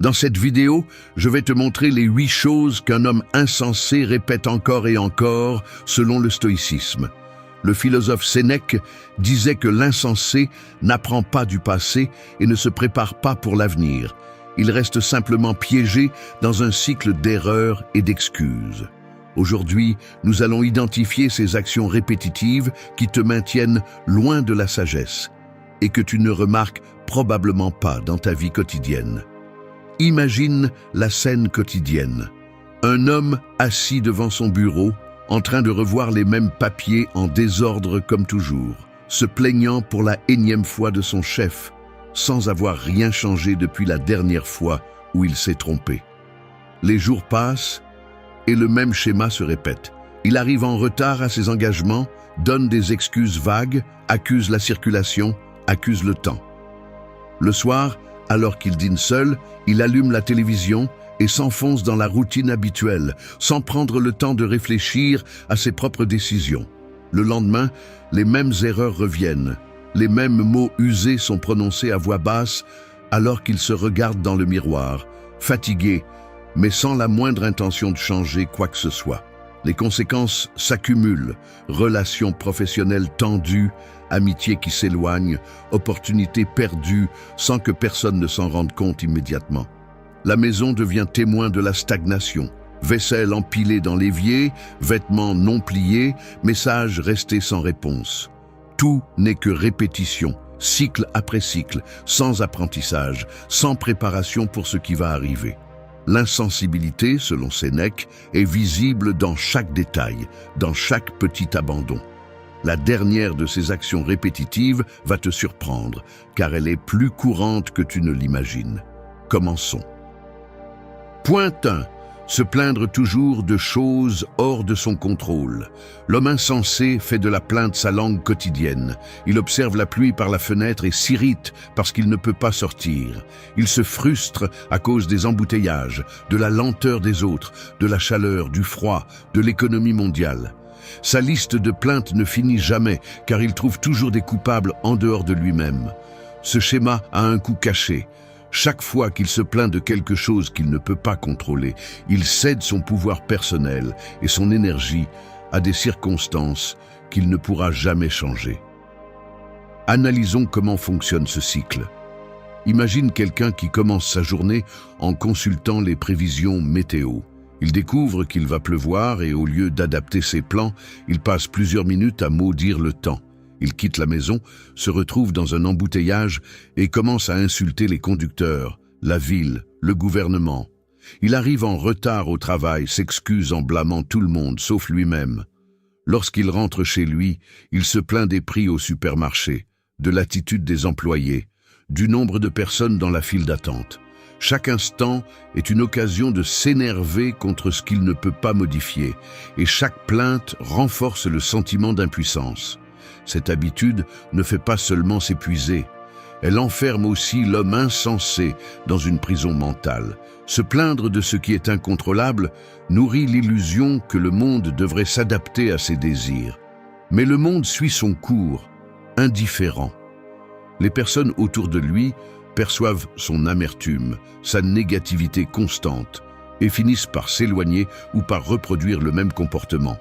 Dans cette vidéo, je vais te montrer les 8 choses qu'un homme insensé répète encore et encore selon le stoïcisme. Le philosophe Sénèque disait que l'insensé n'apprend pas du passé et ne se prépare pas pour l'avenir. Il reste simplement piégé dans un cycle d'erreurs et d'excuses. Aujourd'hui, nous allons identifier ces actions répétitives qui te maintiennent loin de la sagesse et que tu ne remarques probablement pas dans ta vie quotidienne. Imagine la scène quotidienne. Un homme assis devant son bureau, en train de revoir les mêmes papiers en désordre comme toujours, se plaignant pour la énième fois de son chef, sans avoir rien changé depuis la dernière fois où il s'est trompé. Les jours passent et le même schéma se répète. Il arrive en retard à ses engagements, donne des excuses vagues, accuse la circulation, accuse le temps. Le soir, alors qu'il dîne seul, il allume la télévision et s'enfonce dans la routine habituelle, sans prendre le temps de réfléchir à ses propres décisions. Le lendemain, les mêmes erreurs reviennent. Les mêmes mots usés sont prononcés à voix basse alors qu'il se regarde dans le miroir, fatigué, mais sans la moindre intention de changer quoi que ce soit. Les conséquences s'accumulent, relations professionnelles tendues, amitiés qui s'éloignent, opportunités perdues sans que personne ne s'en rende compte immédiatement. La maison devient témoin de la stagnation. Vaisselle empilée dans l'évier, vêtements non pliés, messages restés sans réponse. Tout n'est que répétition, cycle après cycle, sans apprentissage, sans préparation pour ce qui va arriver. L'insensibilité, selon Sénèque, est visible dans chaque détail, dans chaque petit abandon. La dernière de ces actions répétitives va te surprendre, car elle est plus courante que tu ne l'imagines. Commençons. Point 1. Se plaindre toujours de choses hors de son contrôle. L'homme insensé fait de la plainte sa langue quotidienne. Il observe la pluie par la fenêtre et s'irrite parce qu'il ne peut pas sortir. Il se frustre à cause des embouteillages, de la lenteur des autres, de la chaleur, du froid, de l'économie mondiale. Sa liste de plaintes ne finit jamais car il trouve toujours des coupables en dehors de lui-même. Ce schéma a un coût caché. Chaque fois qu'il se plaint de quelque chose qu'il ne peut pas contrôler, il cède son pouvoir personnel et son énergie à des circonstances qu'il ne pourra jamais changer. Analysons comment fonctionne ce cycle. Imagine quelqu'un qui commence sa journée en consultant les prévisions météo. Il découvre qu'il va pleuvoir et au lieu d'adapter ses plans, il passe plusieurs minutes à maudire le temps. Il quitte la maison, se retrouve dans un embouteillage et commence à insulter les conducteurs, la ville, le gouvernement. Il arrive en retard au travail, s'excuse en blâmant tout le monde, sauf lui-même. Lorsqu'il rentre chez lui, il se plaint des prix au supermarché, de l'attitude des employés, du nombre de personnes dans la file d'attente. Chaque instant est une occasion de s'énerver contre ce qu'il ne peut pas modifier, et chaque plainte renforce le sentiment d'impuissance. Cette habitude ne fait pas seulement s'épuiser, elle enferme aussi l'homme insensé dans une prison mentale. Se plaindre de ce qui est incontrôlable nourrit l'illusion que le monde devrait s'adapter à ses désirs. Mais le monde suit son cours, indifférent. Les personnes autour de lui perçoivent son amertume, sa négativité constante, et finissent par s'éloigner ou par reproduire le même comportement.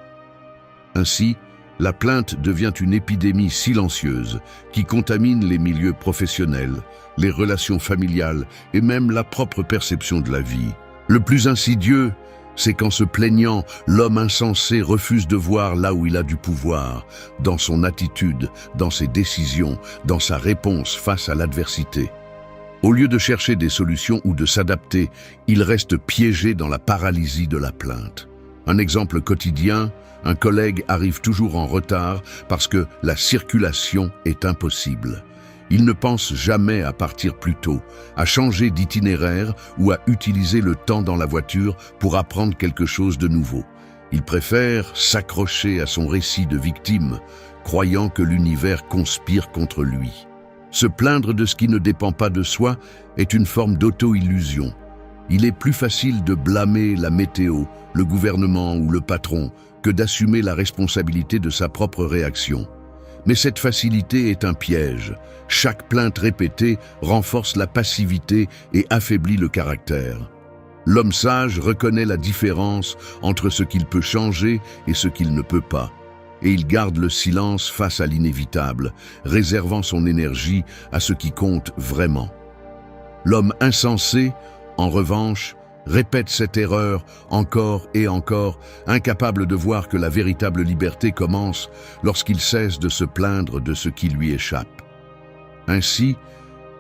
Ainsi, la plainte devient une épidémie silencieuse qui contamine les milieux professionnels, les relations familiales et même la propre perception de la vie. Le plus insidieux, c'est qu'en se plaignant, l'homme insensé refuse de voir là où il a du pouvoir, dans son attitude, dans ses décisions, dans sa réponse face à l'adversité. Au lieu de chercher des solutions ou de s'adapter, il reste piégé dans la paralysie de la plainte. Un exemple quotidien, un collègue arrive toujours en retard parce que la circulation est impossible. Il ne pense jamais à partir plus tôt, à changer d'itinéraire ou à utiliser le temps dans la voiture pour apprendre quelque chose de nouveau. Il préfère s'accrocher à son récit de victime, croyant que l'univers conspire contre lui. Se plaindre de ce qui ne dépend pas de soi est une forme d'auto-illusion. Il est plus facile de blâmer la météo, le gouvernement ou le patron que d'assumer la responsabilité de sa propre réaction. Mais cette facilité est un piège. Chaque plainte répétée renforce la passivité et affaiblit le caractère. L'homme sage reconnaît la différence entre ce qu'il peut changer et ce qu'il ne peut pas. Et il garde le silence face à l'inévitable, réservant son énergie à ce qui compte vraiment. L'homme insensé, en revanche, répète cette erreur encore et encore, incapable de voir que la véritable liberté commence lorsqu'il cesse de se plaindre de ce qui lui échappe. Ainsi,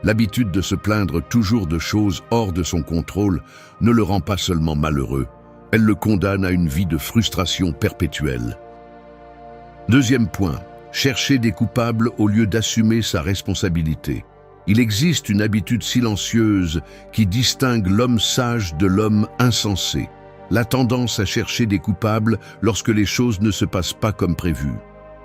l'habitude de se plaindre toujours de choses hors de son contrôle ne le rend pas seulement malheureux, elle le condamne à une vie de frustration perpétuelle. Deuxième point, chercher des coupables au lieu d'assumer sa responsabilité. Il existe une habitude silencieuse qui distingue l'homme sage de l'homme insensé, la tendance à chercher des coupables lorsque les choses ne se passent pas comme prévu.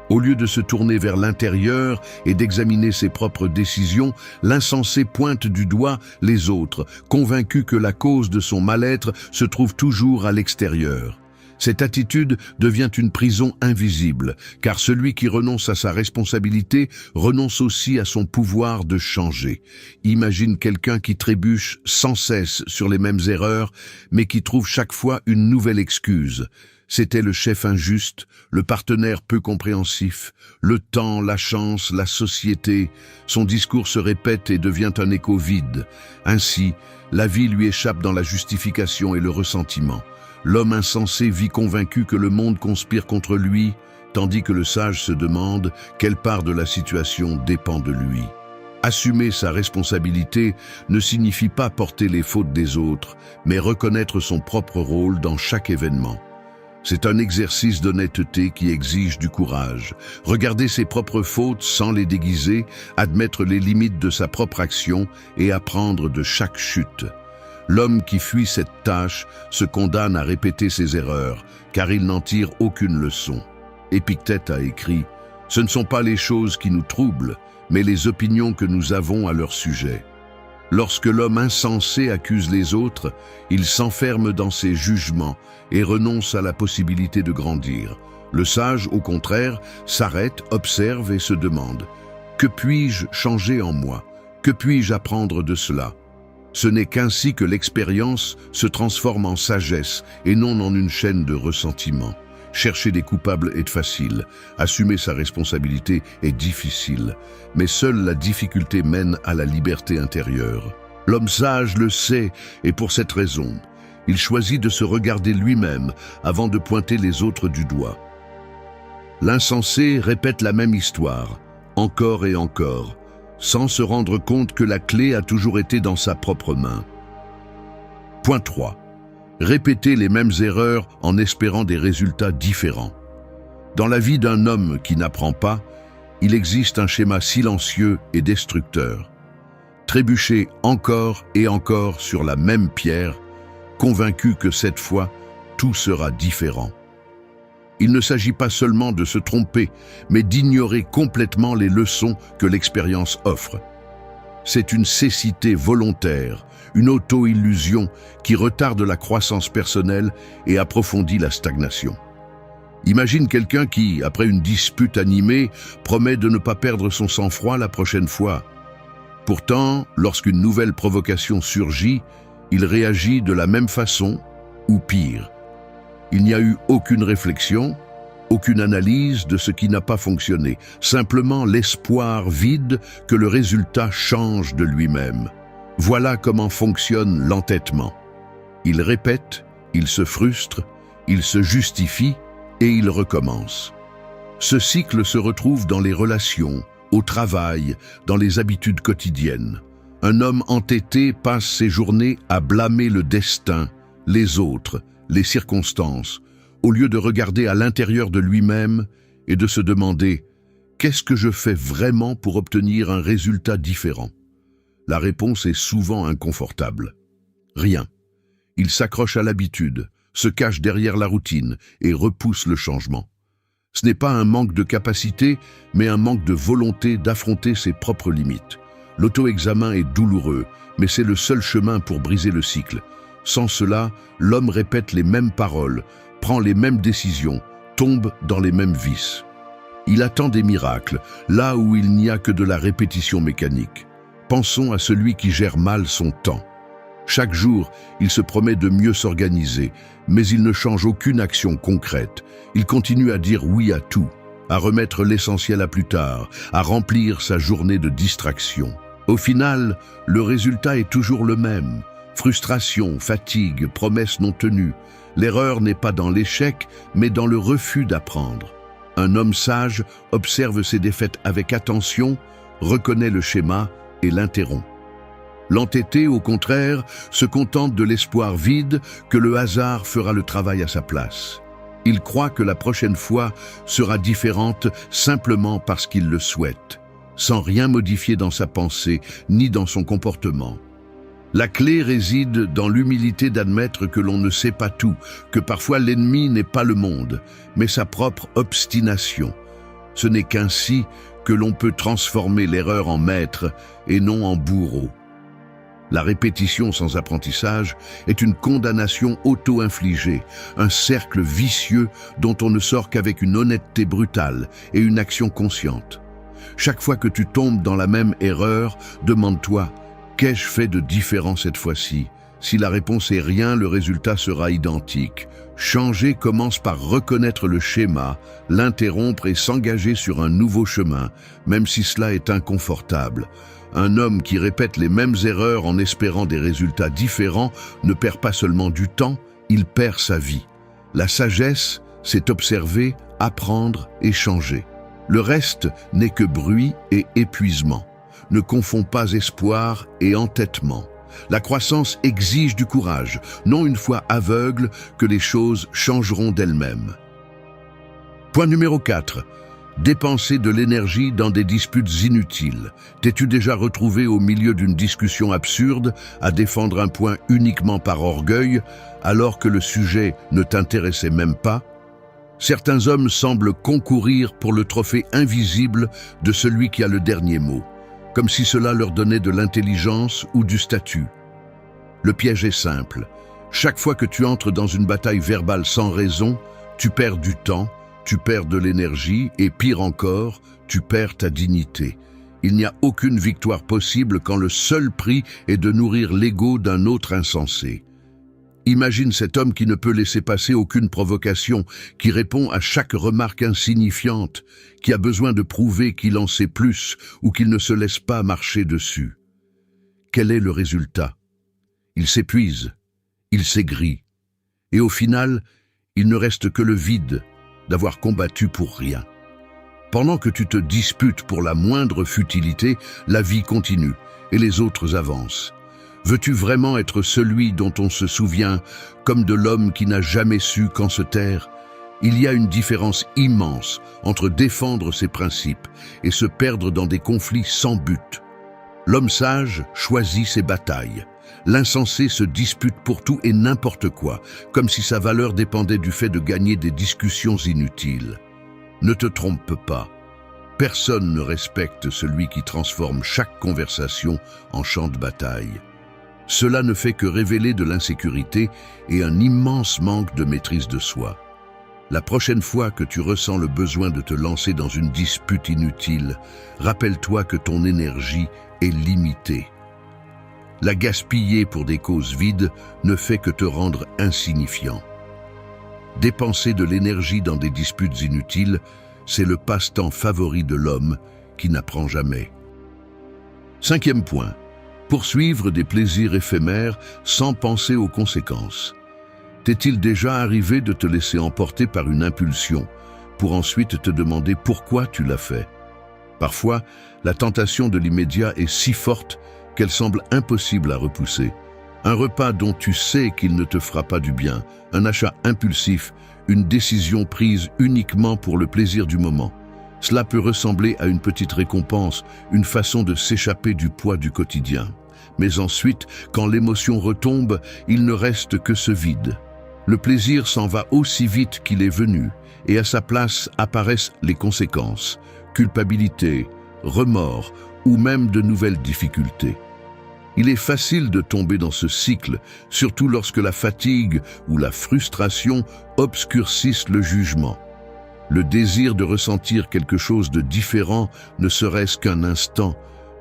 Au lieu de se tourner vers l'intérieur et d'examiner ses propres décisions, l'insensé pointe du doigt les autres, convaincu que la cause de son mal-être se trouve toujours à l'extérieur. Cette attitude devient une prison invisible, car celui qui renonce à sa responsabilité renonce aussi à son pouvoir de changer. Imagine quelqu'un qui trébuche sans cesse sur les mêmes erreurs, mais qui trouve chaque fois une nouvelle excuse. C'était le chef injuste, le partenaire peu compréhensif, le temps, la chance, la société. Son discours se répète et devient un écho vide. Ainsi, la vie lui échappe dans la justification et le ressentiment. L'homme insensé vit convaincu que le monde conspire contre lui, tandis que le sage se demande quelle part de la situation dépend de lui. Assumer sa responsabilité ne signifie pas porter les fautes des autres, mais reconnaître son propre rôle dans chaque événement. C'est un exercice d'honnêteté qui exige du courage. Regarder ses propres fautes sans les déguiser, admettre les limites de sa propre action et apprendre de chaque chute. L'homme qui fuit cette tâche se condamne à répéter ses erreurs, car il n'en tire aucune leçon. Épictète a écrit « Ce ne sont pas les choses qui nous troublent, mais les opinions que nous avons à leur sujet. » Lorsque l'homme insensé accuse les autres, il s'enferme dans ses jugements et renonce à la possibilité de grandir. Le sage, au contraire, s'arrête, observe et se demande « Que puis-je changer en moi? Que puis-je apprendre de cela ?» Ce n'est qu'ainsi que l'expérience se transforme en sagesse et non en une chaîne de ressentiment. Chercher des coupables est facile, assumer sa responsabilité est difficile, mais seule la difficulté mène à la liberté intérieure. L'homme sage le sait et pour cette raison, il choisit de se regarder lui-même avant de pointer les autres du doigt. L'insensé répète la même histoire, encore et encore, sans se rendre compte que la clé a toujours été dans sa propre main. Point 3. Répéter les mêmes erreurs en espérant des résultats différents. Dans la vie d'un homme qui n'apprend pas, il existe un schéma silencieux et destructeur. Trébucher encore et encore sur la même pierre, convaincu que cette fois, tout sera différent. Il ne s'agit pas seulement de se tromper, mais d'ignorer complètement les leçons que l'expérience offre. C'est une cécité volontaire, une auto-illusion qui retarde la croissance personnelle et approfondit la stagnation. Imagine quelqu'un qui, après une dispute animée, promet de ne pas perdre son sang-froid la prochaine fois. Pourtant, lorsqu'une nouvelle provocation surgit, il réagit de la même façon, ou pire. Il n'y a eu aucune réflexion, aucune analyse de ce qui n'a pas fonctionné, simplement l'espoir vide que le résultat change de lui-même. Voilà comment fonctionne l'entêtement. Il répète, il se frustre, il se justifie et il recommence. Ce cycle se retrouve dans les relations, au travail, dans les habitudes quotidiennes. Un homme entêté passe ses journées à blâmer le destin, les autres, les circonstances, au lieu de regarder à l'intérieur de lui-même et de se demander « Qu'est-ce que je fais vraiment pour obtenir un résultat différent ?» La réponse est souvent inconfortable. Rien. Il s'accroche à l'habitude, se cache derrière la routine et repousse le changement. Ce n'est pas un manque de capacité, mais un manque de volonté d'affronter ses propres limites. L'auto-examen est douloureux, mais c'est le seul chemin pour briser le cycle. Sans cela, l'homme répète les mêmes paroles, prend les mêmes décisions, tombe dans les mêmes vices. Il attend des miracles, là où il n'y a que de la répétition mécanique. Pensons à celui qui gère mal son temps. Chaque jour, il se promet de mieux s'organiser, mais il ne change aucune action concrète. Il continue à dire oui à tout, à remettre l'essentiel à plus tard, à remplir sa journée de distraction. Au final, le résultat est toujours le même. Frustration, fatigue, promesses non tenues. L'erreur n'est pas dans l'échec, mais dans le refus d'apprendre. Un homme sage observe ses défaites avec attention, reconnaît le schéma et l'interrompt. L'entêté, au contraire, se contente de l'espoir vide que le hasard fera le travail à sa place. Il croit que la prochaine fois sera différente simplement parce qu'il le souhaite, sans rien modifier dans sa pensée ni dans son comportement. La clé réside dans l'humilité d'admettre que l'on ne sait pas tout, que parfois l'ennemi n'est pas le monde, mais sa propre obstination. Ce n'est qu'ainsi que l'on peut transformer l'erreur en maître et non en bourreau. La répétition sans apprentissage est une condamnation auto-infligée, un cercle vicieux dont on ne sort qu'avec une honnêteté brutale et une action consciente. Chaque fois que tu tombes dans la même erreur, demande-toi: qu'ai-je fait de différent cette fois-ci? Si la réponse est rien, le résultat sera identique. Changer commence par reconnaître le schéma, l'interrompre et s'engager sur un nouveau chemin, même si cela est inconfortable. Un homme qui répète les mêmes erreurs en espérant des résultats différents ne perd pas seulement du temps, il perd sa vie. La sagesse, c'est observer, apprendre et changer. Le reste n'est que bruit et épuisement. Ne confonds pas espoir et entêtement. La croissance exige du courage, non une foi aveugle que les choses changeront d'elles-mêmes. Point numéro 4. Dépenser de l'énergie dans des disputes inutiles. T'es-tu déjà retrouvé au milieu d'une discussion absurde à défendre un point uniquement par orgueil, alors que le sujet ne t'intéressait même pas? Certains hommes semblent concourir pour le trophée invisible de celui qui a le dernier mot, comme si cela leur donnait de l'intelligence ou du statut. Le piège est simple. Chaque fois que tu entres dans une bataille verbale sans raison, tu perds du temps, tu perds de l'énergie et, pire encore, tu perds ta dignité. Il n'y a aucune victoire possible quand le seul prix est de nourrir l'ego d'un autre insensé. Imagine cet homme qui ne peut laisser passer aucune provocation, qui répond à chaque remarque insignifiante, qui a besoin de prouver qu'il en sait plus ou qu'il ne se laisse pas marcher dessus. Quel est le résultat? Il s'épuise, il s'aigrit, et au final, il ne reste que le vide d'avoir combattu pour rien. Pendant que tu te disputes pour la moindre futilité, la vie continue et les autres avancent. Veux-tu vraiment être celui dont on se souvient comme de l'homme qui n'a jamais su quand se taire? Il y a une différence immense entre défendre ses principes et se perdre dans des conflits sans but. L'homme sage choisit ses batailles. L'insensé se dispute pour tout et n'importe quoi, comme si sa valeur dépendait du fait de gagner des discussions inutiles. Ne te trompe pas. Personne ne respecte celui qui transforme chaque conversation en champ de bataille. Cela ne fait que révéler de l'insécurité et un immense manque de maîtrise de soi. La prochaine fois que tu ressens le besoin de te lancer dans une dispute inutile, rappelle-toi que ton énergie est limitée. La gaspiller pour des causes vides ne fait que te rendre insignifiant. Dépenser de l'énergie dans des disputes inutiles, c'est le passe-temps favori de l'homme qui n'apprend jamais. 5e point. Poursuivre des plaisirs éphémères sans penser aux conséquences. T'est-il déjà arrivé de te laisser emporter par une impulsion pour ensuite te demander pourquoi tu l'as fait? Parfois, la tentation de l'immédiat est si forte qu'elle semble impossible à repousser. Un repas dont tu sais qu'il ne te fera pas du bien, un achat impulsif, une décision prise uniquement pour le plaisir du moment. Cela peut ressembler à une petite récompense, une façon de s'échapper du poids du quotidien. Mais ensuite, quand l'émotion retombe, il ne reste que ce vide. Le plaisir s'en va aussi vite qu'il est venu, et à sa place apparaissent les conséquences, culpabilité, remords ou même de nouvelles difficultés. Il est facile de tomber dans ce cycle, surtout lorsque la fatigue ou la frustration obscurcissent le jugement. Le désir de ressentir quelque chose de différent, ne serait-ce qu'un instant,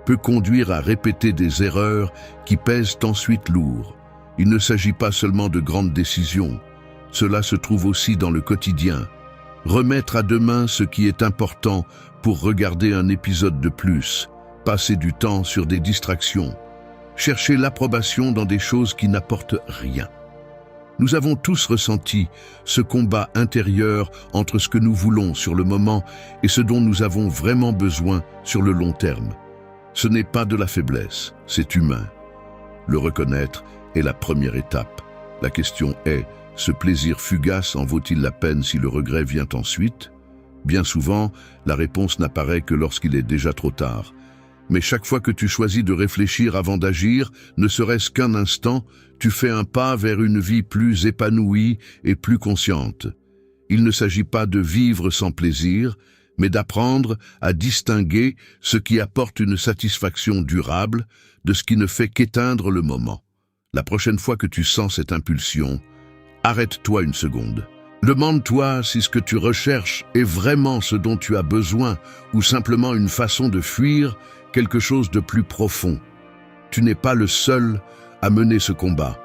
peut conduire à répéter des erreurs qui pèsent ensuite lourd. Il ne s'agit pas seulement de grandes décisions, cela se trouve aussi dans le quotidien. Remettre à demain ce qui est important pour regarder un épisode de plus, passer du temps sur des distractions, chercher l'approbation dans des choses qui n'apportent rien. Nous avons tous ressenti ce combat intérieur entre ce que nous voulons sur le moment et ce dont nous avons vraiment besoin sur le long terme. Ce n'est pas de la faiblesse, c'est humain. Le reconnaître est la première étape. La question est, ce plaisir fugace en vaut-il la peine si le regret vient ensuite? Bien souvent, la réponse n'apparaît que lorsqu'il est déjà trop tard. Mais chaque fois que tu choisis de réfléchir avant d'agir, ne serait-ce qu'un instant, tu fais un pas vers une vie plus épanouie et plus consciente. Il ne s'agit pas de vivre sans plaisir, mais d'apprendre à distinguer ce qui apporte une satisfaction durable de ce qui ne fait qu'éteindre le moment. La prochaine fois que tu sens cette impulsion, arrête-toi une seconde. Demande-toi si ce que tu recherches est vraiment ce dont tu as besoin ou simplement une façon de fuir quelque chose de plus profond. Tu n'es pas le seul à mener ce combat.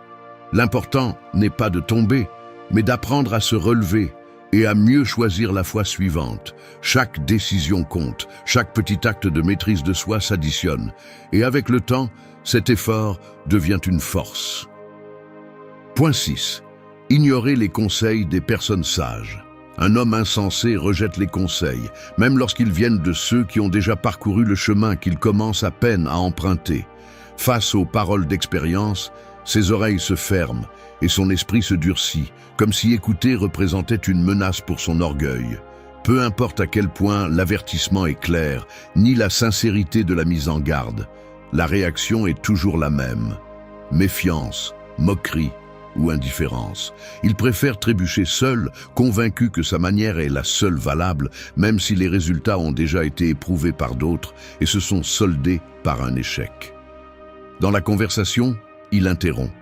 L'important n'est pas de tomber, mais d'apprendre à se relever et à mieux choisir la fois suivante. Chaque décision compte, chaque petit acte de maîtrise de soi s'additionne, et avec le temps, cet effort devient une force. Point 6. Ignorer les conseils des personnes sages. Un homme insensé rejette les conseils, même lorsqu'ils viennent de ceux qui ont déjà parcouru le chemin qu'il commence à peine à emprunter. Face aux paroles d'expérience, ses oreilles se ferment et son esprit se durcit, comme si écouter représentait une menace pour son orgueil. Peu importe à quel point l'avertissement est clair, ni la sincérité de la mise en garde, la réaction est toujours la même. Méfiance, moquerie ou indifférence. Il préfère trébucher seul, convaincu que sa manière est la seule valable, même si les résultats ont déjà été éprouvés par d'autres et se sont soldés par un échec. Dans la conversation, il interrompt.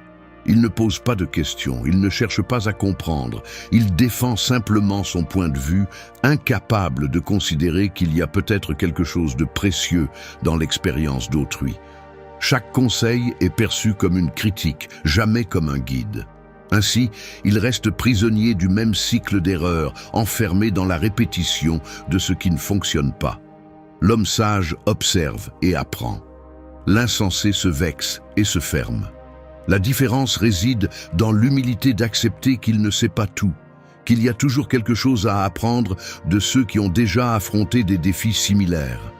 Il ne pose pas de questions, il ne cherche pas à comprendre, il défend simplement son point de vue, incapable de considérer qu'il y a peut-être quelque chose de précieux dans l'expérience d'autrui. Chaque conseil est perçu comme une critique, jamais comme un guide. Ainsi, il reste prisonnier du même cycle d'erreurs, enfermé dans la répétition de ce qui ne fonctionne pas. L'homme sage observe et apprend. L'insensé se vexe et se ferme. La différence réside dans l'humilité d'accepter qu'il ne sait pas tout, qu'il y a toujours quelque chose à apprendre de ceux qui ont déjà affronté des défis similaires.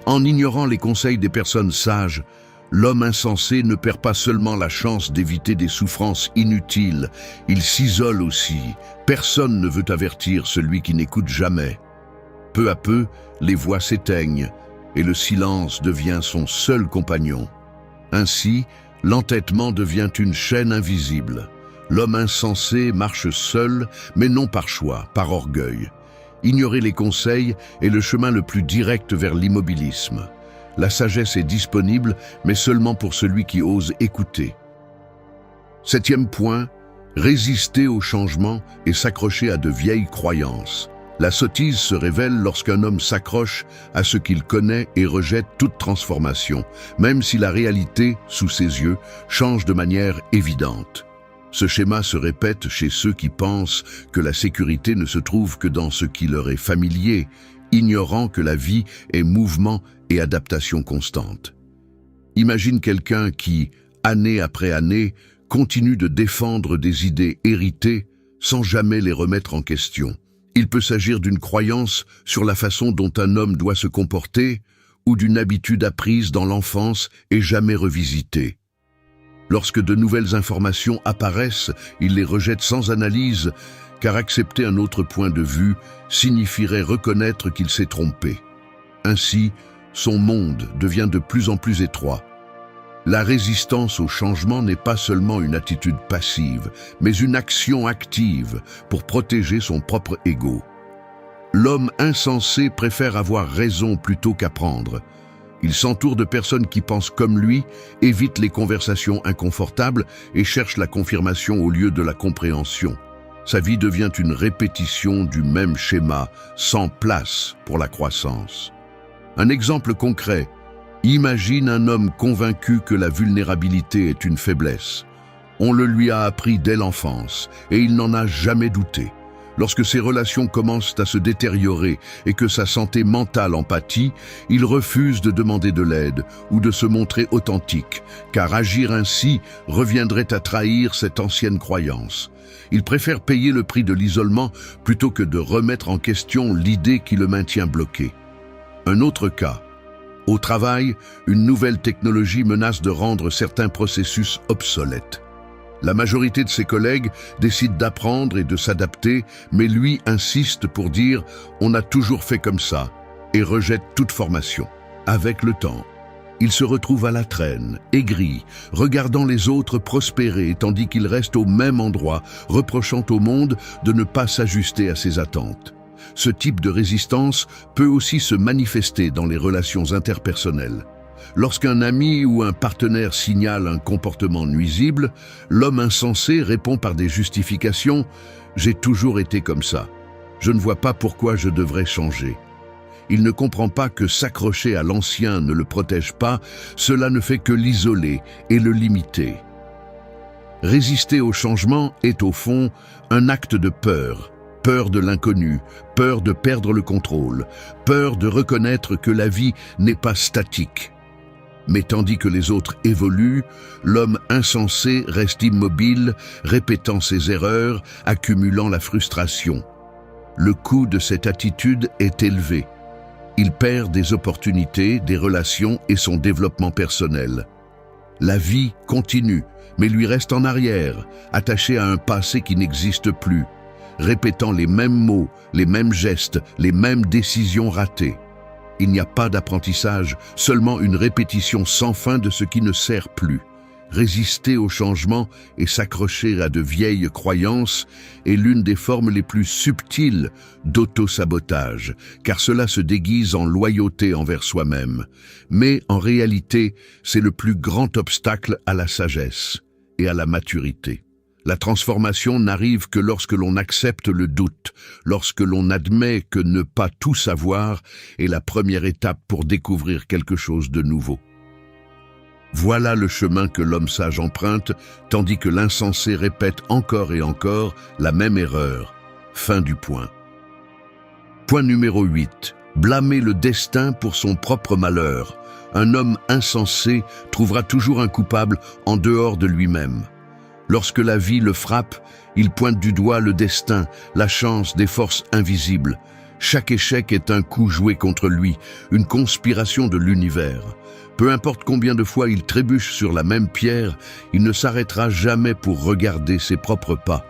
En ignorant les conseils des personnes sages, l'homme insensé ne perd pas seulement la chance d'éviter des souffrances inutiles, il s'isole aussi. Personne ne veut avertir celui qui n'écoute jamais. Peu à peu, les voix s'éteignent et le silence devient son seul compagnon. Ainsi, l'entêtement devient une chaîne invisible. L'homme insensé marche seul, mais non par choix, par orgueil. Ignorer les conseils est le chemin le plus direct vers l'immobilisme. La sagesse est disponible, mais seulement pour celui qui ose écouter. 7e point, résister au changement et s'accrocher à de vieilles croyances. La sottise se révèle lorsqu'un homme s'accroche à ce qu'il connaît et rejette toute transformation, même si la réalité, sous ses yeux, change de manière évidente. Ce schéma se répète chez ceux qui pensent que la sécurité ne se trouve que dans ce qui leur est familier, ignorant que la vie est mouvement et adaptation constante. Imagine quelqu'un qui, année après année, continue de défendre des idées héritées sans jamais les remettre en question. Il peut s'agir d'une croyance sur la façon dont un homme doit se comporter ou d'une habitude apprise dans l'enfance et jamais revisitée. Lorsque de nouvelles informations apparaissent, il les rejette sans analyse, car accepter un autre point de vue signifierait reconnaître qu'il s'est trompé. Ainsi, son monde devient de plus en plus étroit. La résistance au changement n'est pas seulement une attitude passive, mais une action active pour protéger son propre ego. L'homme insensé préfère avoir raison plutôt qu'apprendre. Il s'entoure de personnes qui pensent comme lui, évite les conversations inconfortables et cherche la confirmation au lieu de la compréhension. Sa vie devient une répétition du même schéma, sans place pour la croissance. Un exemple concret. Imagine un homme convaincu que la vulnérabilité est une faiblesse. On le lui a appris dès l'enfance et il n'en a jamais douté. Lorsque ses relations commencent à se détériorer et que sa santé mentale en pâtit, il refuse de demander de l'aide ou de se montrer authentique, car agir ainsi reviendrait à trahir cette ancienne croyance. Il préfère payer le prix de l'isolement plutôt que de remettre en question l'idée qui le maintient bloqué. Un autre cas. Au travail, une nouvelle technologie menace de rendre certains processus obsolètes. La majorité de ses collègues décident d'apprendre et de s'adapter, mais lui insiste pour dire « on a toujours fait comme ça » et rejette toute formation. Avec le temps, il se retrouve à la traîne, aigri, regardant les autres prospérer tandis qu'il reste au même endroit, reprochant au monde de ne pas s'ajuster à ses attentes. Ce type de résistance peut aussi se manifester dans les relations interpersonnelles. Lorsqu'un ami ou un partenaire signale un comportement nuisible, l'homme insensé répond par des justifications « j'ai toujours été comme ça, je ne vois pas pourquoi je devrais changer ». Il ne comprend pas que s'accrocher à l'ancien ne le protège pas, cela ne fait que l'isoler et le limiter. Résister au changement est au fond un acte de peur. Peur de l'inconnu, peur de perdre le contrôle, peur de reconnaître que la vie n'est pas statique. Mais tandis que les autres évoluent, l'homme insensé reste immobile, répétant ses erreurs, accumulant la frustration. Le coût de cette attitude est élevé. Il perd des opportunités, des relations et son développement personnel. La vie continue, mais lui reste en arrière, attaché à un passé qui n'existe plus, répétant les mêmes mots, les mêmes gestes, les mêmes décisions ratées. Il n'y a pas d'apprentissage, seulement une répétition sans fin de ce qui ne sert plus. Résister au changement et s'accrocher à de vieilles croyances est l'une des formes les plus subtiles d'auto-sabotage, car cela se déguise en loyauté envers soi-même. Mais en réalité, c'est le plus grand obstacle à la sagesse et à la maturité. La transformation n'arrive que lorsque l'on accepte le doute, lorsque l'on admet que ne pas tout savoir est la première étape pour découvrir quelque chose de nouveau. Voilà le chemin que l'homme sage emprunte, tandis que l'insensé répète encore et encore la même erreur. Fin du point. Point numéro 8. Blâmer le destin pour son propre malheur. Un homme insensé trouvera toujours un coupable en dehors de lui-même. Lorsque la vie le frappe, il pointe du doigt le destin, la chance des forces invisibles. Chaque échec est un coup joué contre lui, une conspiration de l'univers. Peu importe combien de fois il trébuche sur la même pierre, il ne s'arrêtera jamais pour regarder ses propres pas.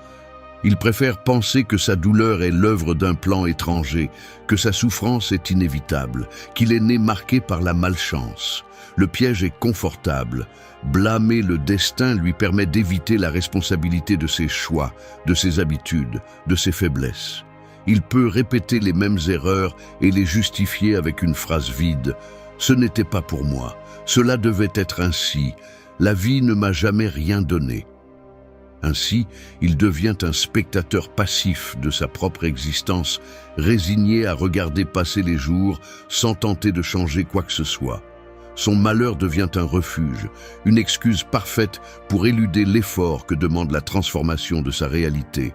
Il préfère penser que sa douleur est l'œuvre d'un plan étranger, que sa souffrance est inévitable, qu'il est né marqué par la malchance. Le piège est confortable. Blâmer le destin lui permet d'éviter la responsabilité de ses choix, de ses habitudes, de ses faiblesses. Il peut répéter les mêmes erreurs et les justifier avec une phrase vide. « Ce n'était pas pour moi. Cela devait être ainsi. La vie ne m'a jamais rien donné. » Ainsi, il devient un spectateur passif de sa propre existence, résigné à regarder passer les jours sans tenter de changer quoi que ce soit. Son malheur devient un refuge, une excuse parfaite pour éluder l'effort que demande la transformation de sa réalité.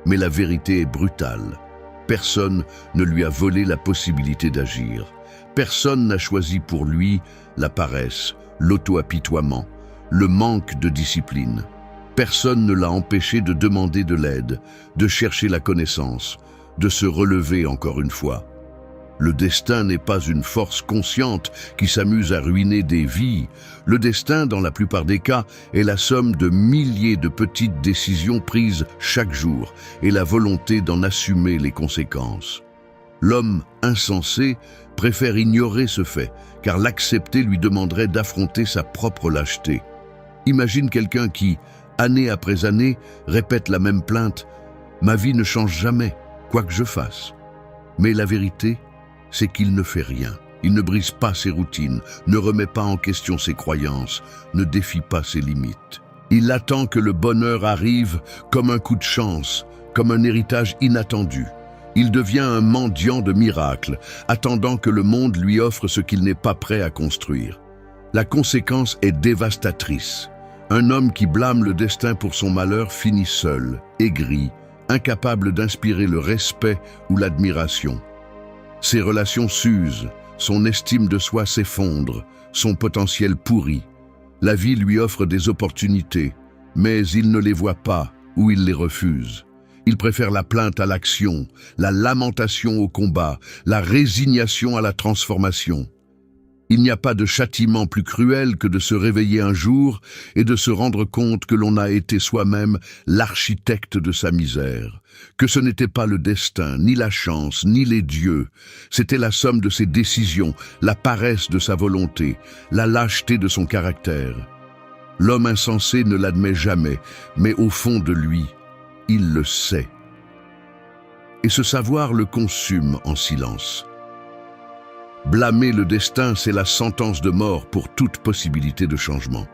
Mais la vérité est brutale. Personne ne lui a volé la possibilité d'agir. Personne n'a choisi pour lui la paresse, l'auto-apitoiement, le manque de discipline. Personne ne l'a empêché de demander de l'aide, de chercher la connaissance, de se relever encore une fois. Le destin n'est pas une force consciente qui s'amuse à ruiner des vies. Le destin, dans la plupart des cas, est la somme de milliers de petites décisions prises chaque jour et la volonté d'en assumer les conséquences. L'homme insensé préfère ignorer ce fait, car l'accepter lui demanderait d'affronter sa propre lâcheté. Imagine quelqu'un qui, année après année, répète la même plainte « Ma vie ne change jamais, quoi que je fasse. » Mais la vérité, c'est qu'il ne fait rien. Il ne brise pas ses routines, ne remet pas en question ses croyances, ne défie pas ses limites. Il attend que le bonheur arrive comme un coup de chance, comme un héritage inattendu. Il devient un mendiant de miracles, attendant que le monde lui offre ce qu'il n'est pas prêt à construire. La conséquence est dévastatrice. Un homme qui blâme le destin pour son malheur finit seul, aigri, incapable d'inspirer le respect ou l'admiration. Ses relations s'usent, son estime de soi s'effondre, son potentiel pourrit. La vie lui offre des opportunités, mais il ne les voit pas ou il les refuse. Il préfère la plainte à l'action, la lamentation au combat, la résignation à la transformation. Il n'y a pas de châtiment plus cruel que de se réveiller un jour et de se rendre compte que l'on a été soi-même l'architecte de sa misère, que ce n'était pas le destin, ni la chance, ni les dieux. C'était la somme de ses décisions, la paresse de sa volonté, la lâcheté de son caractère. L'homme insensé ne l'admet jamais, mais au fond de lui, il le sait. Et ce savoir le consume en silence. Blâmer le destin, c'est la sentence de mort pour toute possibilité de changement.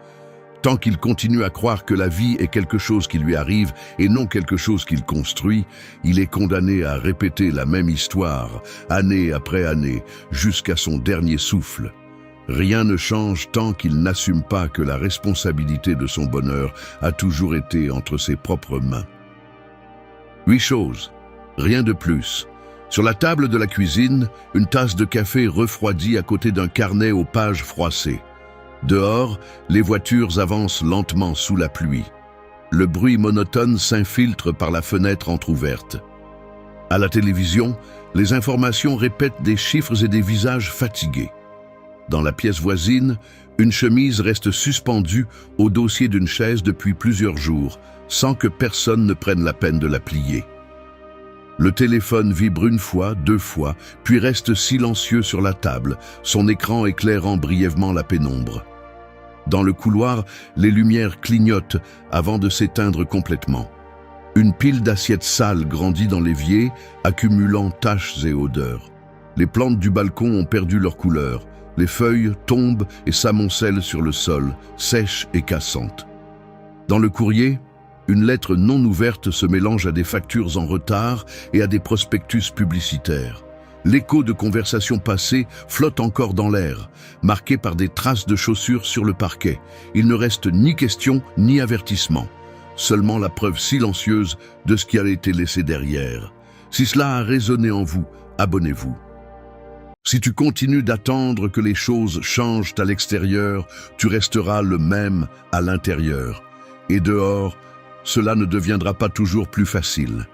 Tant qu'il continue à croire que la vie est quelque chose qui lui arrive et non quelque chose qu'il construit, il est condamné à répéter la même histoire, année après année, jusqu'à son dernier souffle. Rien ne change tant qu'il n'assume pas que la responsabilité de son bonheur a toujours été entre ses propres mains. 8 choses, rien de plus. Sur la table de la cuisine, une tasse de café refroidie à côté d'un carnet aux pages froissées. Dehors, les voitures avancent lentement sous la pluie. Le bruit monotone s'infiltre par la fenêtre entr'ouverte. À la télévision, les informations répètent des chiffres et des visages fatigués. Dans la pièce voisine, une chemise reste suspendue au dossier d'une chaise depuis plusieurs jours, sans que personne ne prenne la peine de la plier. Le téléphone vibre une fois, 2 fois, puis reste silencieux sur la table, son écran éclairant brièvement la pénombre. Dans le couloir, les lumières clignotent avant de s'éteindre complètement. Une pile d'assiettes sales grandit dans l'évier, accumulant taches et odeurs. Les plantes du balcon ont perdu leur couleur. Les feuilles tombent et s'amoncellent sur le sol, sèches et cassantes. Dans le courrier, une lettre non ouverte se mélange à des factures en retard et à des prospectus publicitaires. L'écho de conversations passées flotte encore dans l'air, marqué par des traces de chaussures sur le parquet. Il ne reste ni question ni avertissement, seulement la preuve silencieuse de ce qui a été laissé derrière. Si cela a résonné en vous, abonnez-vous. Si tu continues d'attendre que les choses changent à l'extérieur, tu resteras le même à l'intérieur. Et dehors, cela ne deviendra pas toujours plus facile.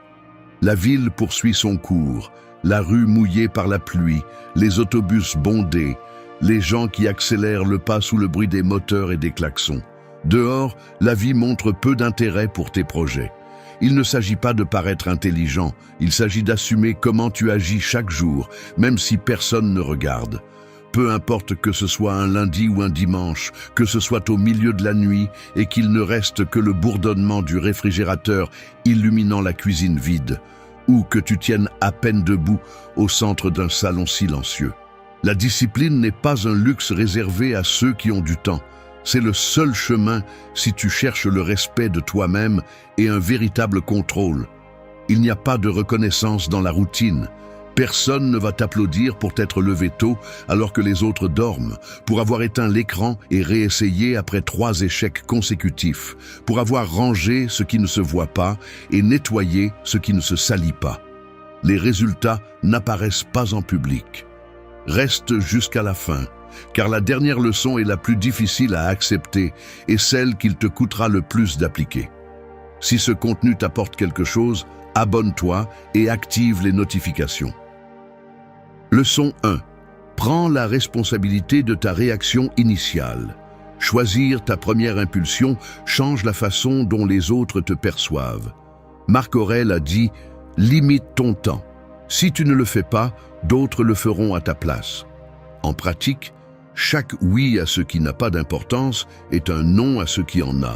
La ville poursuit son cours, la rue mouillée par la pluie, les autobus bondés, les gens qui accélèrent le pas sous le bruit des moteurs et des klaxons. Dehors, la vie montre peu d'intérêt pour tes projets. Il ne s'agit pas de paraître intelligent, il s'agit d'assumer comment tu agis chaque jour, même si personne ne regarde. Peu importe que ce soit un lundi ou un dimanche, que ce soit au milieu de la nuit et qu'il ne reste que le bourdonnement du réfrigérateur illuminant la cuisine vide, ou que tu tiennes à peine debout au centre d'un salon silencieux. La discipline n'est pas un luxe réservé à ceux qui ont du temps. C'est le seul chemin si tu cherches le respect de toi-même et un véritable contrôle. Il n'y a pas de reconnaissance dans la routine. Personne ne va t'applaudir pour t'être levé tôt alors que les autres dorment, pour avoir éteint l'écran et réessayé après 3 échecs consécutifs, pour avoir rangé ce qui ne se voit pas et nettoyé ce qui ne se salit pas. Les résultats n'apparaissent pas en public. Reste jusqu'à la fin, car la dernière leçon est la plus difficile à accepter et celle qu'il te coûtera le plus d'appliquer. Si ce contenu t'apporte quelque chose, abonne-toi et active les notifications. Leçon 1. Prends la responsabilité de ta réaction initiale. Choisir ta première impulsion change la façon dont les autres te perçoivent. Marc Aurèle a dit « Limite ton temps. Si tu ne le fais pas, d'autres le feront à ta place. » En pratique, chaque oui à ce qui n'a pas d'importance est un non à ce qui en a.